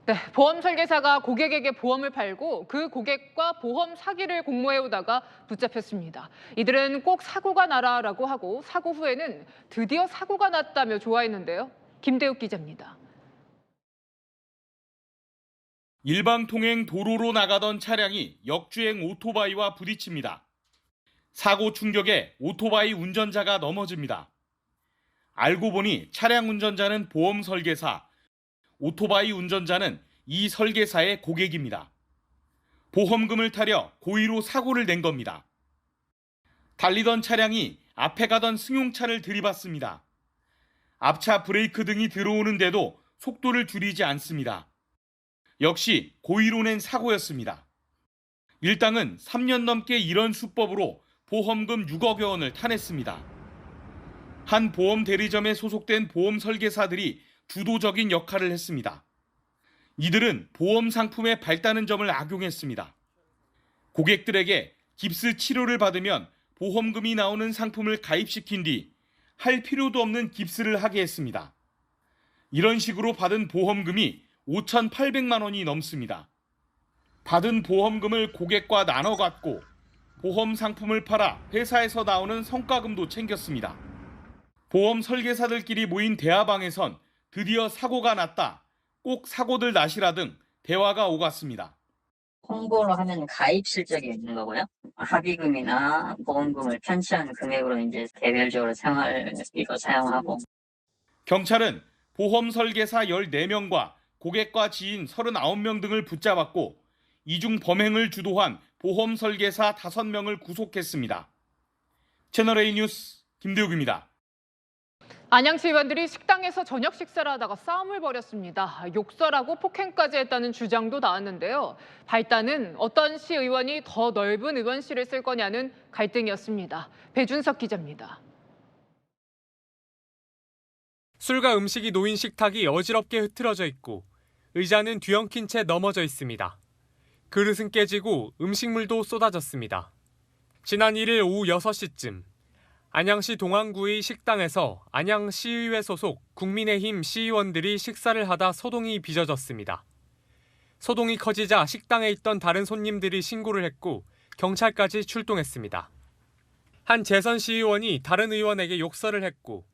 네, 보험 설계사가 고객에게 보험을 팔고 그 고객과 보험 사기를 공모해오다가 붙잡혔습니다. 이들은 꼭 사고가 나라라고 하고 사고 후에는 드디어 사고가 났다며 좋아했는데요. 김대욱 기자입니다. 일방 통행 도로로 나가던 차량이 역주행 오토바이와 부딪힙니다. 사고 충격에 오토바이 운전자가 넘어집니다. 알고 보니 차량 운전자는 보험 설계사, 오토바이 운전자는 이 설계사의 고객입니다. 보험금을 타려 고의로 사고를 낸 겁니다. 달리던 차량이 앞에 가던 승용차를 들이받습니다. 앞차 브레이크 등이 들어오는데도 속도를 줄이지 않습니다. 역시 고의로 낸 사고였습니다. 일당은 3년 넘게 이런 수법으로 보험금 6억여 원을 타냈습니다. 한 보험 대리점에 소속된 보험 설계사들이 주도적인 역할을 했습니다. 이들은 보험 상품에 밝다는 점을 악용했습니다. 고객들에게 깁스 치료를 받으면 보험금이 나오는 상품을 가입시킨 뒤 할 필요도 없는 깁스를 하게 했습니다. 이런 식으로 받은 보험금이 5,800만 원이 넘습니다. 받은 보험금을 고객과 나눠 갖고 보험 상품을 팔아 회사에서 나오는 성과금도 챙겼습니다. 보험 설계사들끼리 모인 대화방에선 드디어 사고가 났다, 꼭 사고들 나시라 등 대화가 오갔습니다. 홍보를 하면 가입 실적이 있는 거고요. 합의금이나 보험금을 편취한 금액으로 이제 개별적으로 생활비로 사용하고. 경찰은 보험 설계사 14명과 고객과 지인 39명 등을 붙잡았고 이중 범행을 주도한 보험 설계사 5명을 구속했습니다. 채널A 뉴스 김대욱입니다. 안양시 의원들이 식당에서 저녁 식사를 하다가 싸움을 벌였습니다. 욕설하고 폭행까지 했다는 주장도 나왔는데요. 발단은 어떤 시 의원이 더 넓은 의원실을 쓸 거냐는 갈등이었습니다. 배준석 기자입니다. 술과 음식이 놓인 식탁이 어지럽게 흐트러져 있고 의자는 뒤엉킨 채 넘어져 있습니다. 그릇은 깨지고 음식물도 쏟아졌습니다. 지난 1일 오후 6시쯤 안양시 동안구의 식당에서 안양시의회 소속 국민의힘 시의원들이 식사를 하다 소동이 빚어졌습니다. 소동이 커지자 식당에 있던 다른 손님들이 신고를 했고 경찰까지 출동했습니다. 한 재선 시의원이 다른 의원에게 욕설을 했고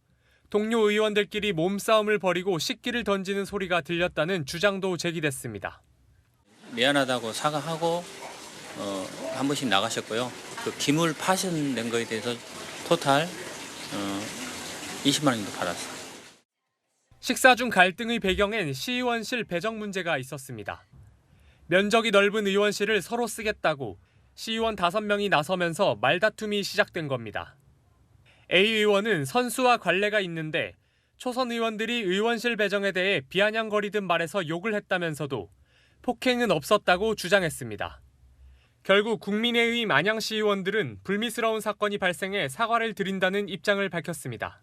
동료 의원들끼리 몸싸움을 벌이고 식기를 던지는 소리가 들렸다는 주장도 제기됐습니다. 미안하다고 사과하고 한 번씩 나가셨고요. 그 기물 파손된 거에 대해서 토탈 20만 원 정도 받았어요. 식사 중 갈등의 배경엔 시의원실 배정 문제가 있었습니다. 면적이 넓은 의원실을 서로 쓰겠다고 시의원 5명이 나서면서 말다툼이 시작된 겁니다. A 의원은 선수와 관례가 있는데 초선 의원들이 의원실 배정에 대해 비아냥거리듯 말해서 욕을 했다면서도 폭행은 없었다고 주장했습니다. 결국 국민의힘 안양시 의원들은 불미스러운 사건이 발생해 사과를 드린다는 입장을 밝혔습니다.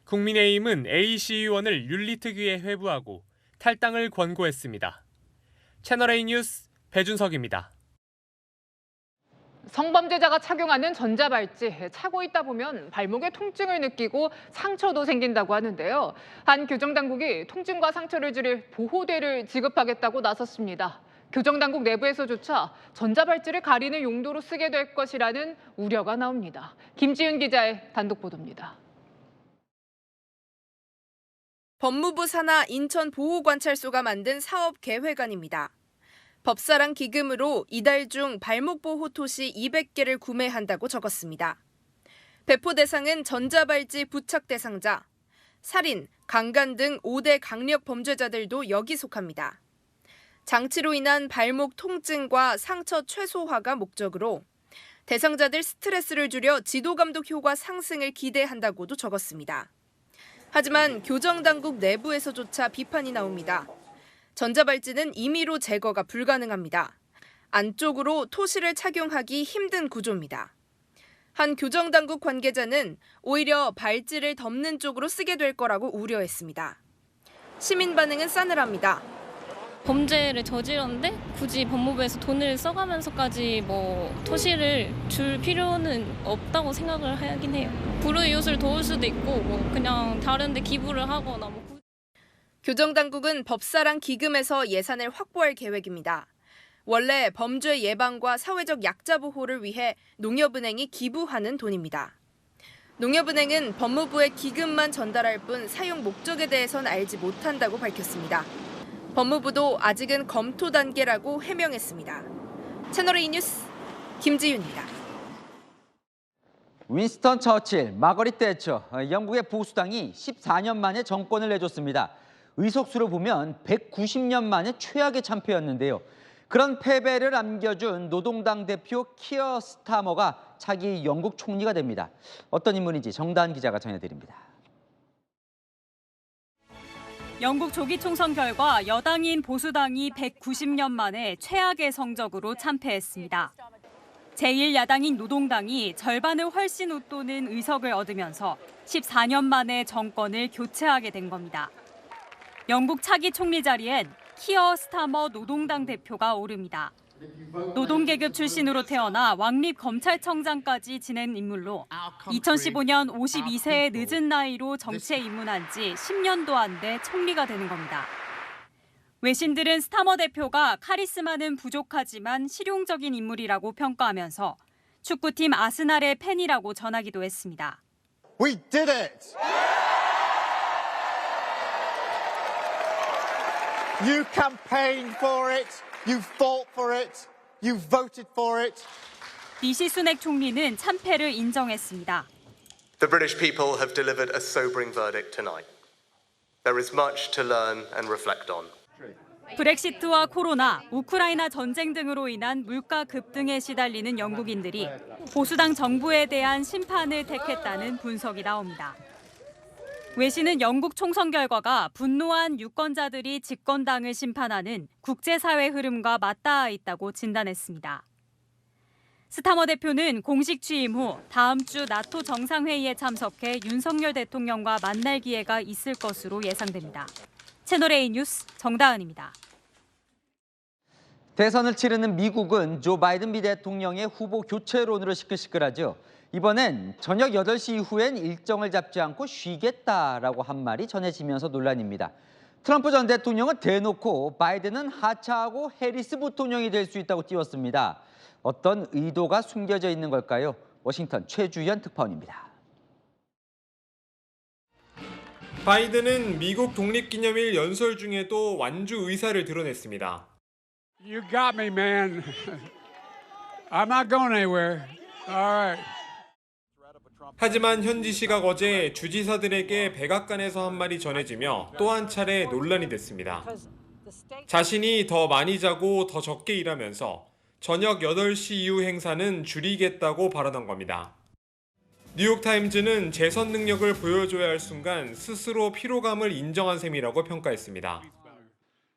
국민의힘은 A시 의원을 윤리특위에 회부하고 탈당을 권고했습니다. 채널A 뉴스 배준석입니다. 성범죄자가 착용하는 전자발찌, 차고 있다 보면 발목에 통증을 느끼고 상처도 생긴다고 하는데요. 한 교정당국이 통증과 상처를 줄일 보호대를 지급하겠다고 나섰습니다. 교정당국 내부에서조차 전자발찌를 가리는 용도로 쓰게 될 것이라는 우려가 나옵니다. 김지윤 기자의 단독 보도입니다. 법무부 산하 인천보호관찰소가 만든 사업계획안입니다. 법사랑 기금으로 이달 중 발목보호 토시 200개를 구매한다고 적었습니다. 배포 대상은 전자발찌 부착 대상자, 살인, 강간 등 5대 강력 범죄자들도 여기 속합니다. 장치로 인한 발목 통증과 상처 최소화가 목적으로 대상자들 스트레스를 줄여 지도감독 효과 상승을 기대한다고도 적었습니다. 하지만 교정당국 내부에서조차 비판이 나옵니다. 전자발찌는 임의로 제거가 불가능합니다. 안쪽으로 토시를 착용하기 힘든 구조입니다. 한 교정당국 관계자는 오히려 발찌를 덮는 쪽으로 쓰게 될 거라고 우려했습니다. 시민 반응은 싸늘합니다. 범죄를 저질렀는데 굳이 법무부에서 돈을 써가면서까지 토시를 줄 필요는 없다고 생각을 하긴 해요. 불우이웃을 도울 수도 있고 그냥 다른 데 기부를 하거나 교정당국은 법사랑 기금에서 예산을 확보할 계획입니다. 원래 범죄 예방과 사회적 약자 보호를 위해 농협은행이 기부하는 돈입니다. 농협은행은 법무부에 기금만 전달할 뿐 사용 목적에 대해선 알지 못한다고 밝혔습니다. 법무부도 아직은 검토 단계라고 해명했습니다. 채널A 뉴스 김지윤입니다. 윈스턴 처칠, 마거릿 대처, 영국의 보수당이 14년 만에 정권을 내줬습니다. 의석수로 보면 190년 만에 최악의 참패였는데요. 그런 패배를 안겨준 노동당 대표 키어 스타머가 차기 영국 총리가 됩니다. 어떤 인물인지 정다은 기자가 전해드립니다. 영국 조기 총선 결과 여당인 보수당이 190년 만에 최악의 성적으로 참패했습니다. 제1야당인 노동당이 절반을 훨씬 웃도는 의석을 얻으면서 14년 만에 정권을 교체하게 된 겁니다. 영국 차기 총리 자리엔 키어 스타머 노동당 대표가 오릅니다. 노동계급 출신으로 태어나 왕립 검찰청장까지 지낸 인물로 2015년 52세의 늦은 나이로 정치에 입문한 지 10년도 안 돼 총리가 되는 겁니다. 외신들은 스타머 대표가 카리스마는 부족하지만 실용적인 인물이라고 평가하면서 축구팀 아스날의 팬이라고 전하기도 했습니다. We did it! You campaigned for it, you fought for it, you voted for it. 리시 수넥 총리는 참패를 인정했습니다. The British people have delivered a sobering verdict tonight. There is much to learn and reflect on. 브렉시트와 코로나, 우크라이나 전쟁 등으로 인한 물가 급등에 시달리는 영국인들이 보수당 정부에 대한 심판을 택했다는 분석이 나옵니다. 외신은 영국 총선 결과가 분노한 유권자들이 집권당을 심판하는 국제사회 흐름과 맞닿아 있다고 진단했습니다. 스타머 대표는 공식 취임 후 다음 주 나토 정상회의에 참석해 윤석열 대통령과 만날 기회가 있을 것으로 예상됩니다. 채널A 뉴스 정다은입니다. 대선을 치르는 미국은 조 바이든 미대통령의 후보 교체론으로 시끌시끌하죠. 이번엔 저녁 8시 이후엔 일정을 잡지 않고 쉬겠다라고 한 말이 전해지면서 논란입니다. 트럼프 전 대통령은 대놓고 바이든은 하차하고 해리스 부통령이 될 수 있다고 띄웠습니다. 어떤 의도가 숨겨져 있는 걸까요? 워싱턴 최주현 특파원입니다. 바이든은 미국 독립기념일 연설 중에도 완주 의사를 드러냈습니다. You got me, man. I'm not going anywhere. All right. 하지만 현지 시각 어제 주지사들에게 백악관에서 한 말이 전해지며 또 한 차례 논란이 됐습니다. 자신이 더 많이 자고 더 적게 일하면서 저녁 8시 이후 행사는 줄이겠다고 발언한 겁니다. 뉴욕타임즈는 재선 능력을 보여줘야 할 순간 스스로 피로감을 인정한 셈이라고 평가했습니다.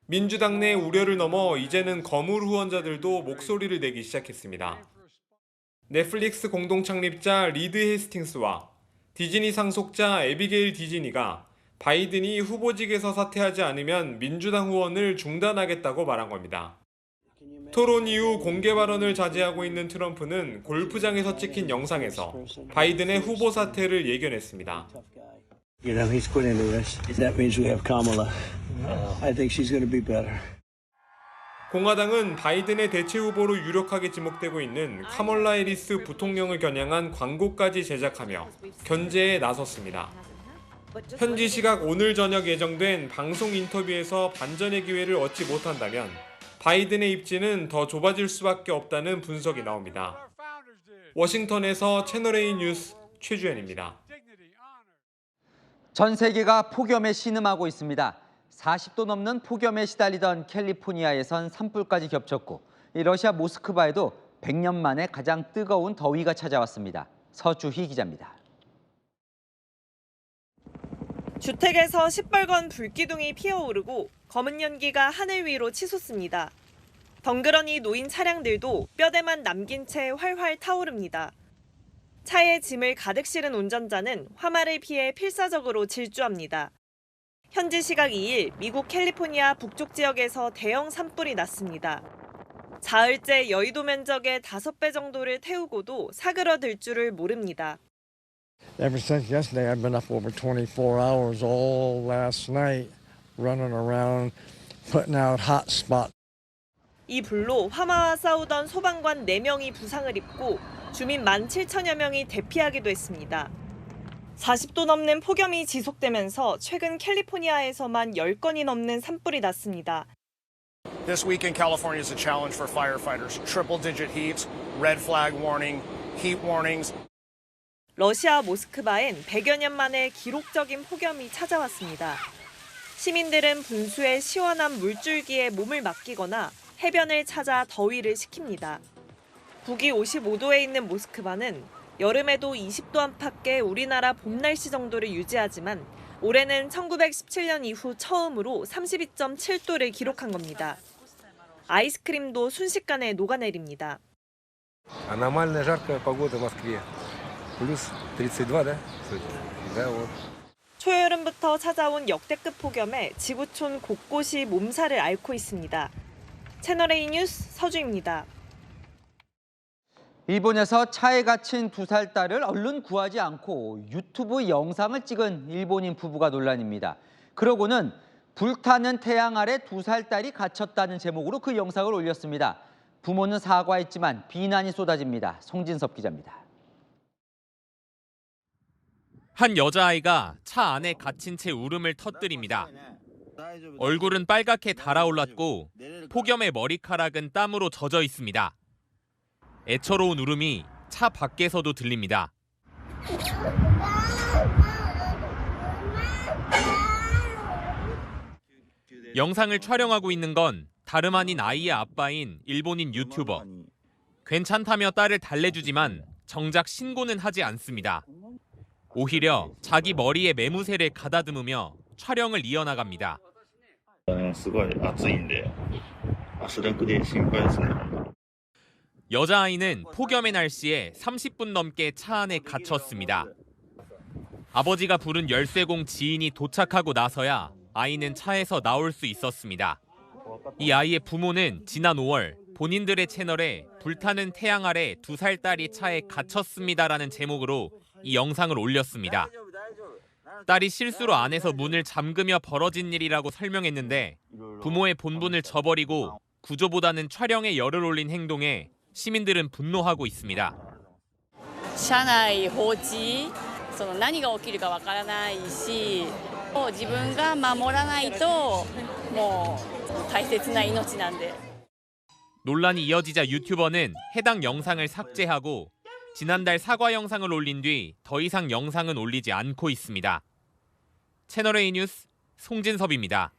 민주당 내 우려를 넘어 이제는 거물 후원자들도 목소리를 내기 시작했습니다. 넷플릭스 공동 창립자 리드 헤스팅스와 디즈니 상속자 애비게일 디즈니가 바이든이 후보직에서 사퇴하지 않으면 민주당 후원을 중단하겠다고 말한 겁니다. 토론 이후 공개 발언을 자제하고 있는 트럼프는 골프장에서 찍힌 영상에서 바이든의 후보 사퇴를 예견했습니다. You know, he's quit into this. That means we have Kamala. I think she's going to be better. 공화당은 바이든의 대체 후보로 유력하게 지목되고 있는 카멀라 해리스 부통령을 겨냥한 광고까지 제작하며 견제에 나섰습니다. 현지 시각 오늘 저녁 예정된 방송 인터뷰에서 반전의 기회를 얻지 못한다면 바이든의 입지는 더 좁아질 수밖에 없다는 분석이 나옵니다. 워싱턴에서 채널A 뉴스 최주현입니다. 전 세계가 폭염에 신음하고 있습니다. 40도 넘는 폭염에 시달리던 캘리포니아에선 산불까지 겹쳤고 러시아 모스크바에도 100년 만에 가장 뜨거운 더위가 찾아왔습니다. 서주희 기자입니다. 주택에서 시뻘건 불기둥이 피어오르고 검은 연기가 하늘 위로 치솟습니다. 덩그러니 놓인 차량들도 뼈대만 남긴 채 활활 타오릅니다. 차에 짐을 가득 실은 운전자는 화마를 피해 필사적으로 질주합니다. 현지 시각 2일 미국 캘리포니아 북쪽 지역에서 대형 산불이 났습니다. 자흘째 여의도 면적의 5배 정도를 태우고도 사그러들 줄을 모릅니다. Ever since yesterday, I've been up over 24 hours all last night, running around, putting out hot spots. 이 불로 화마와 싸우던 소방관 4명이 부상을 입고 주민 17,000여 명이 대피하기도 했습니다. 40도 넘는 폭염이 지속되면서 최근 캘리포니아에서만 10건이 넘는 산불이 났습니다. This week in California is a challenge for firefighters. Triple-digit heats, red flag warning, heat warnings. 러시아 모스크바엔 100여 년 만에 기록적인 폭염이 찾아왔습니다. 시민들은 분수의 시원한 물줄기에 몸을 맡기거나 해변을 찾아 더위를 식힙니다. 북위 55도에 있는 모스크바는 여름에도 20도 안팎의 우리나라 봄 날씨 정도를 유지하지만 올해는 1917년 이후 처음으로 32.7도를 기록한 겁니다. 아이스크림도 순식간에 녹아내립니다. Аномально жаркая погода в Москве. Плюс 32, да? Да, вот. 초여름부터 찾아온 역대급 폭염에 지구촌 곳곳이 몸살을 앓고 있습니다. 채널A 뉴스 서주입니다. 일본에서 차에 갇힌 2살 딸을 얼른 구하지 않고 유튜브 영상을 찍은 일본인 부부가 논란입니다. 그러고는 불타는 태양 아래 2살 딸이 갇혔다는 제목으로 그 영상을 올렸습니다. 부모는 사과했지만 비난이 쏟아집니다. 송진섭 기자입니다. 한 여자아이가 차 안에 갇힌 채 울음을 터뜨립니다. 얼굴은 빨갛게 달아올랐고 폭염의 머리카락은 땀으로 젖어 있습니다. 애처로운 울음이 차 밖에서도 들립니다. 영상을 촬영하고 있는 건 다름 아닌 아이의 아빠인 일본인 유튜버. 괜찮다며 딸을 달래주지만 정작 신고는 하지 않습니다. 오히려 자기 머리에 매무새를 가다듬으며 촬영을 이어나갑니다. 여자아이는 폭염의 날씨에 30분 넘게 차 안에 갇혔습니다. 아버지가 부른 열쇠공 지인이 도착하고 나서야 아이는 차에서 나올 수 있었습니다. 이 아이의 부모는 지난 5월 본인들의 채널에 불타는 태양 아래 2살 딸이 차에 갇혔습니다라는 제목으로 이 영상을 올렸습니다. 딸이 실수로 안에서 문을 잠그며 벌어진 일이라고 설명했는데 부모의 본분을 저버리고 구조보다는 촬영에 열을 올린 행동에 시민들은 분노하고 있습니다. 車内放置、何が起きるかわからないし、自分が守らないともう大切な命なんで. 논란이 이어지자 유튜버는 해당 영상을 삭제하고 지난달 사과 영상을 올린 뒤 더 이상 영상은 올리지 않고 있습니다. 채널A 뉴스 송진섭입니다.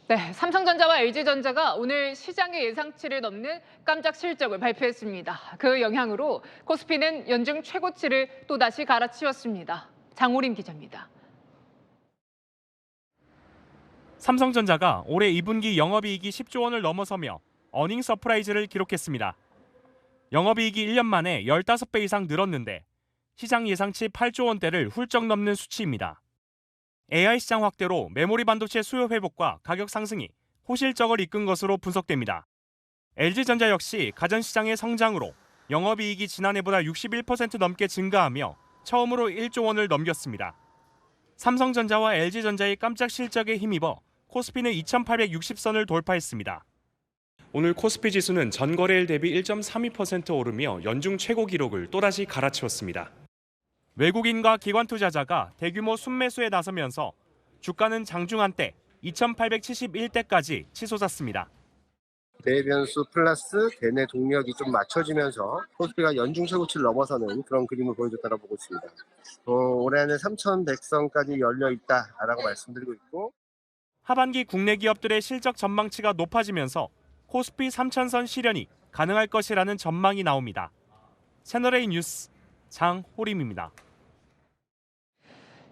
네, 삼성전자와 LG전자가 오늘 시장의 예상치를 넘는 깜짝 실적을 발표했습니다. 그 영향으로 코스피는 연중 최고치를 또다시 갈아치웠습니다. 장호림 기자입니다. 삼성전자가 올해 2분기 영업이익이 10조 원을 넘어서며 어닝 서프라이즈를 기록했습니다. 영업이익이 1년 만에 15배 이상 늘었는데 시장 예상치 8조 원대를 훌쩍 넘는 수치입니다. AI 시장 확대로 메모리 반도체 수요 회복과 가격 상승이 호실적을 이끈 것으로 분석됩니다. LG전자 역시 가전시장의 성장으로 영업이익이 지난해보다 61% 넘게 증가하며 처음으로 1조 원을 넘겼습니다. 삼성전자와 LG전자의 깜짝 실적에 힘입어 코스피는 2860선을 돌파했습니다. 오늘 코스피 지수는 전거래일 대비 1.32% 오르며 연중 최고 기록을 또다시 갈아치웠습니다. 외국인과 기관 투자자가 대규모 순매수에 나서면서 주가는 장중 한때 2871대까지 치솟았습니다. 대변수 플러스 대내 동력이 좀 맞춰지면서 코스피가 연중 최고치를 넘어서는 그런 그림을 보여줬다고 보고 있습니다. 올해는 3,100선까지 열려 있다라고 말씀드리고 있고, 하반기 국내 기업들의 실적 전망치가 높아지면서 코스피 3,000선 실현이 가능할 것이라는 전망이 나옵니다. 채널A 뉴스 장호림입니다.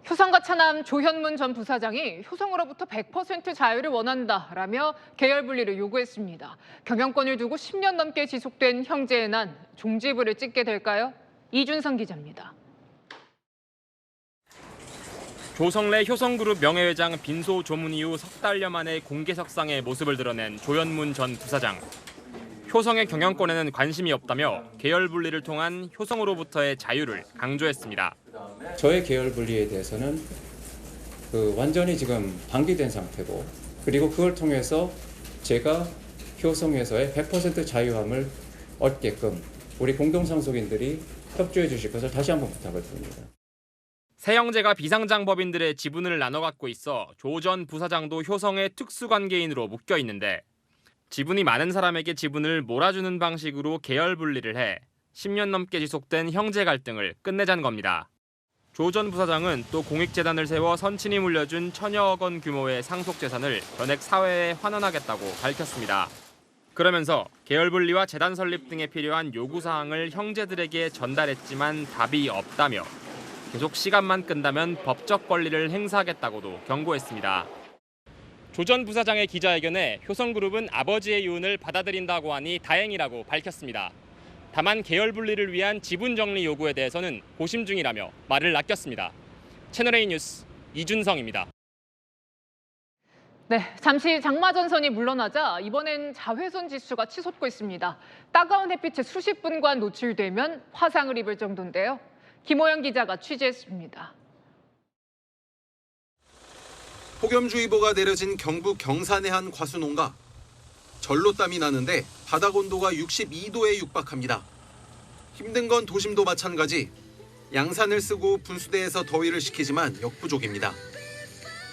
효성과 차남 조현문 전 부사장이 효성으로부터 100% 자유를 원한다라며 계열 분리를 요구했습니다. 경영권을 두고 10년 넘게 지속된 형제의 난, 종지부를 찍게 될까요? 이준성 기자입니다. 조성래 효성그룹 명예회장 빈소 조문 이후 석 달여 만에 공개석상에 모습을 드러낸 조현문 전 부사장. 효성의 경영권에는 관심이 없다며 계열 분리를 통한 효성으로부터의 자유를 강조했습니다. 저의 계열 분리에 대해서는 완전히 지금 방기된 상태고, 그리고 그걸 통해서 제가 효성에서의 100% 자유함을 얻게끔 우리 공동상속인들이 협조해 주실 것을 다시 한번 부탁을 드립니다. 세 형제가 비상장법인들의 지분을 나눠 갖고 있어 조 전 부사장도 효성의 특수관계인으로 묶여 있는데 지분이 많은 사람에게 지분을 몰아주는 방식으로 계열 분리를 해 10년 넘게 지속된 형제 갈등을 끝내자는 겁니다. 조 전 부사장은 또 공익재단을 세워 선친이 물려준 1,000여억 원 규모의 상속재산을 전액 사회에 환원하겠다고 밝혔습니다. 그러면서 계열 분리와 재단 설립 등에 필요한 요구사항을 형제들에게 전달했지만 답이 없다며 계속 시간만 끈다면 법적 권리를 행사하겠다고도 경고했습니다. 조 전 부사장의 기자회견에 효성그룹은 아버지의 유언을 받아들인다고 하니 다행이라고 밝혔습니다. 다만 계열 분리를 위한 지분 정리 요구에 대해서는 고심 중이라며 말을 아꼈습니다. 채널A 뉴스 이준성입니다. 네, 잠시 장마전선이 물러나자 이번엔 자외선 지수가 치솟고 있습니다. 따가운 햇빛에 수십 분간 노출되면 화상을 입을 정도인데요. 김호영 기자가 취재했습니다. 폭염주의보가 내려진 경북 경산의 한 과수농가. 절로 땀이 나는데 바닥 온도가 62도에 육박합니다. 힘든 건 도심도 마찬가지. 양산을 쓰고 분수대에서 더위를 식히지만 역부족입니다.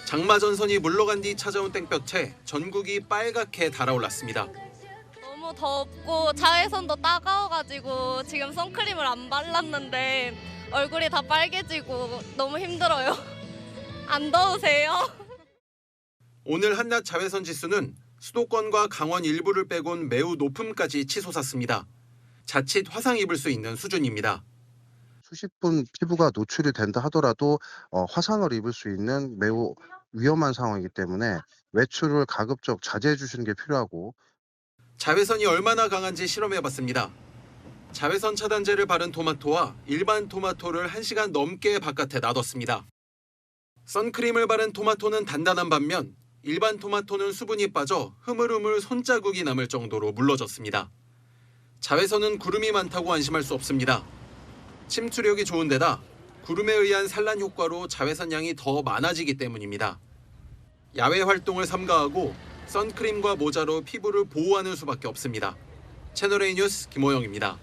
장마전선이 물러간 뒤 찾아온 땡볕에 전국이 빨갛게 달아올랐습니다. 너무 덥고 자외선도 따가워가지고 지금 선크림을 안 발랐는데 얼굴이 다 빨개지고 너무 힘들어요. 안 더우세요? 오늘 한낮 자외선 지수는 수도권과 강원 일부를 빼곤 매우 높음까지 치솟았습니다. 자칫 화상 입을 수 있는 수준입니다. 수십 분 피부가 노출이 된다 하더라도 화상을 입을 수 있는 매우 위험한 상황이기 때문에 외출을 가급적 자제해 주시는 게 필요하고, 자외선이 얼마나 강한지 실험해봤습니다. 자외선 차단제를 바른 토마토와 일반 토마토를 1시간 넘게 바깥에 놔뒀습니다. 선크림을 바른 토마토는 단단한 반면 일반 토마토는 수분이 빠져 흐물흐물 손자국이 남을 정도로 물러졌습니다. 자외선은 구름이 많다고 안심할 수 없습니다. 침투력이 좋은 데다 구름에 의한 산란 효과로 자외선 양이 더 많아지기 때문입니다. 야외 활동을 삼가하고 선크림과 모자로 피부를 보호하는 수밖에 없습니다. 채널A 뉴스 김호영입니다.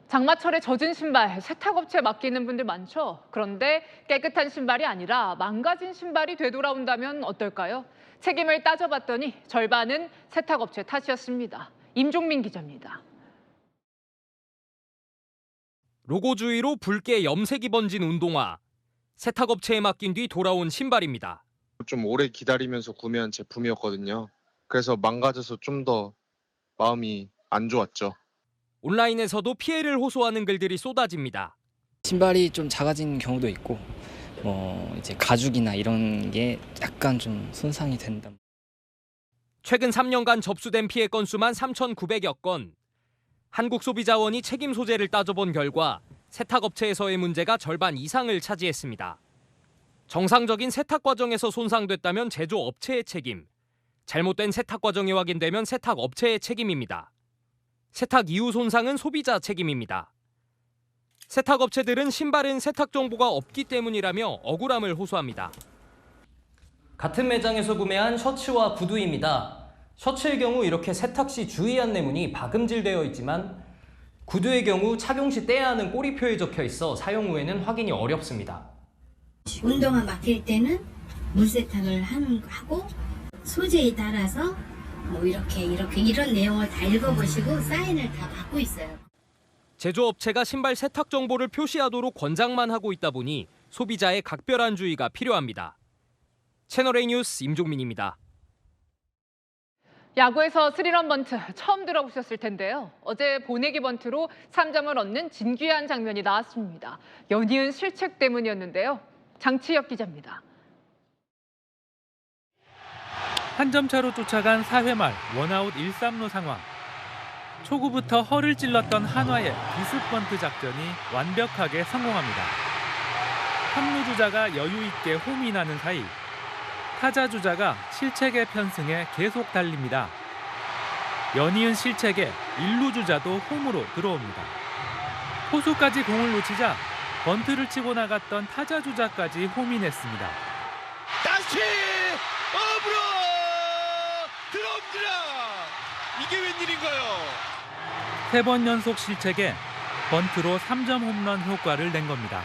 장마철에 젖은 신발, 세탁업체에 맡기는 분들 많죠? 그런데 깨끗한 신발이 아니라 망가진 신발이 되돌아온다면 어떨까요? 책임을 따져봤더니 절반은 세탁업체 탓이었습니다. 임종민 기자입니다. 로고주의로 붉게 염색이 번진 운동화. 세탁업체에 맡긴 뒤 돌아온 신발입니다. 좀 오래 기다리면서 구매한 제품이었거든요. 그래서 망가져서 좀 더 마음이 안 좋았죠. 온라인에서도 피해를 호소하는 글들이 쏟아집니다. 신발이 좀 작아진 경우도 있고 이제 가죽이나 이런 게 약간 좀 손상이 된다. 최근 3년간 접수된 피해 건수만 3,900여 건. 한국소비자원이 책임 소재를 따져본 결과 세탁업체에서의 문제가 절반 이상을 차지했습니다. 정상적인 세탁 과정에서 손상됐다면 제조업체의 책임, 잘못된 세탁 과정이 확인되면 세탁업체의 책임입니다. 세탁 이후 손상은 소비자 책임입니다. 세탁업체들은 신발은 세탁 정보가 없기 때문이라며 억울함을 호소합니다. 같은 매장에서 구매한 셔츠와 구두입니다. 셔츠의 경우 이렇게 세탁 시 주의 안내문이 박음질되어 있지만 구두의 경우 착용 시 떼야 하는 꼬리표에 적혀 있어 사용 후에는 확인이 어렵습니다. 운동화 맡길 때는 물 세탁을 하고 소재에 따라서 이렇게 이런 내용을 다 읽어보시고 사인을 다 받고 있어요. 제조업체가 신발 세탁 정보를 표시하도록 권장만 하고 있다 보니 소비자의 각별한 주의가 필요합니다. 채널A 뉴스 임종민입니다. 야구에서 스리런 번트 처음 들어보셨을 텐데요. 어제 보내기 번트로 3점을 얻는 진귀한 장면이 나왔습니다. 연이은 실책 때문이었는데요. 장치혁 기자입니다. 한 점 차로 쫓아간 4회 말 원아웃 1-3루 상황. 초구부터 허를 찔렀던 한화의 기습 번트 작전이 완벽하게 성공합니다. 3루 주자가 여유 있게 홈이 나는 사이 타자 주자가 실책의 편승에 계속 달립니다. 연이은 실책에 1루 주자도 홈으로 들어옵니다. 포수까지 공을 놓치자 번트를 치고 나갔던 타자 주자까지 홈이 냈습니다. 다시 업으로 들어옵니다. 이게 웬일인가요? 3번 연속 실책에 번트로 3점 홈런 효과를 낸 겁니다.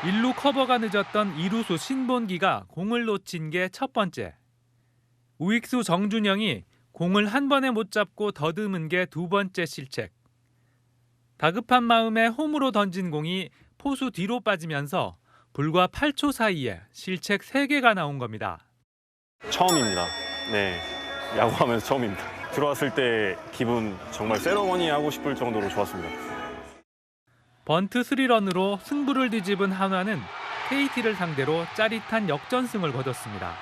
1루 커버가 늦었던 2루수 신본기가 공을 놓친 게 첫 번째. 우익수 정준영이 공을 한 번에 못 잡고 더듬은 게 두 번째 실책. 다급한 마음에 홈으로 던진 공이 포수 뒤로 빠지면서 불과 8초 사이에 실책 3개가 나온 겁니다. 처음입니다. 네, 야구하면서 처음입니다. 들어왔을 때 기분 정말 세러머니 하고 싶을 정도로 좋았습니다. 번트 3런으로 승부를 뒤집은 한화는 KT를 상대로 짜릿한 역전승을 거뒀습니다.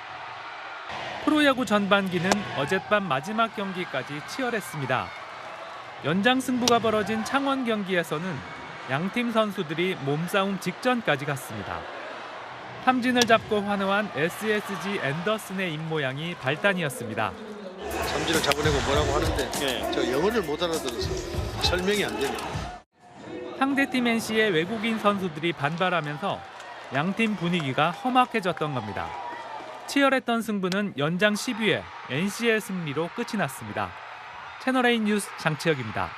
프로야구 전반기는 어젯밤 마지막 경기까지 치열했습니다. 연장 승부가 벌어진 창원 경기에서는 양팀 선수들이 몸싸움 직전까지 갔습니다. 삼진을 잡고 환호한 SSG 앤더슨의 입모양이 발단이었습니다. 삼진을 잡아내고 뭐라고 하는데 저 영어를 못 알아들어서 설명이 안 되네요. 상대팀 NC의 외국인 선수들이 반발하면서 양팀 분위기가 험악해졌던 겁니다. 치열했던 승부는 연장 12회 NC의 승리로 끝이 났습니다. 채널A 뉴스 장치혁입니다.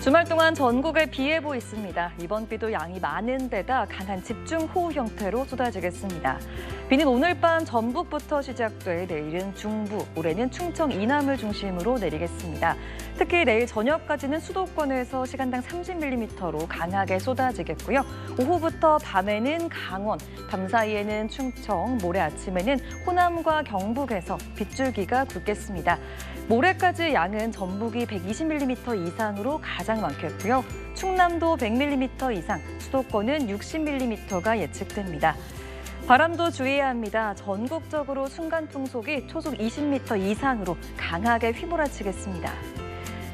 주말 동안 전국에 비 예보 있습니다. 이번 비도 양이 많은 데다 강한 집중호우 형태로 쏟아지겠습니다. 비는 오늘 밤 전북부터 시작돼 내일은 중부, 모레는 충청 이남을 중심으로 내리겠습니다. 특히 내일 저녁까지는 수도권에서 시간당 30mm로 강하게 쏟아지겠고요. 오후부터 밤에는 강원, 밤 사이에는 충청, 모레 아침에는 호남과 경북에서 빗줄기가 굵겠습니다. 모레까지 양은 전북이 120mm 이상으로 가장 많겠고요. 충남도 100mm 이상, 수도권은 60mm가 예측됩니다. 바람도 주의해야 합니다. 전국적으로 순간풍속이 초속 20m 이상으로 강하게 휘몰아치겠습니다.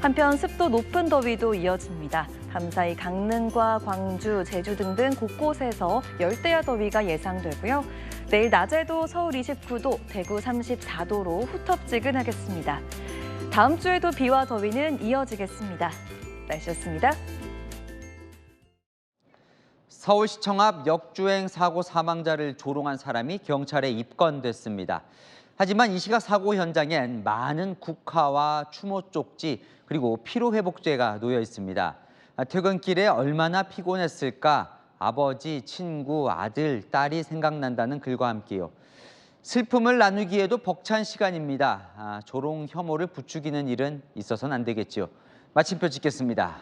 한편 습도 높은 더위도 이어집니다. 밤사이 강릉과 광주, 제주 등등 곳곳에서 열대야 더위가 예상되고요. 내일 낮에도 서울 29도, 대구 34도로 후텁지근하겠습니다. 다음 주에도 비와 더위는 이어지겠습니다. 날씨였습니다. 서울시청 앞 역주행 사고 사망자를 조롱한 사람이 경찰에 입건됐습니다. 하지만 이 시각 사고 현장엔 많은 국화와 추모 쪽지 그리고 피로회복제가 놓여 있습니다. 퇴근길에 얼마나 피곤했을까 아버지, 친구, 아들, 딸이 생각난다는 글과 함께요. 슬픔을 나누기에도 벅찬 시간입니다. 조롱 혐오를 부추기는 일은 있어서는 안 되겠죠. 마침표 짓겠습니다.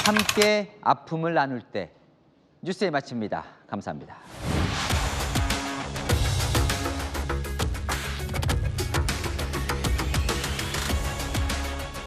함께 아픔을 나눌 때 뉴스에 마칩니다. 감사합니다.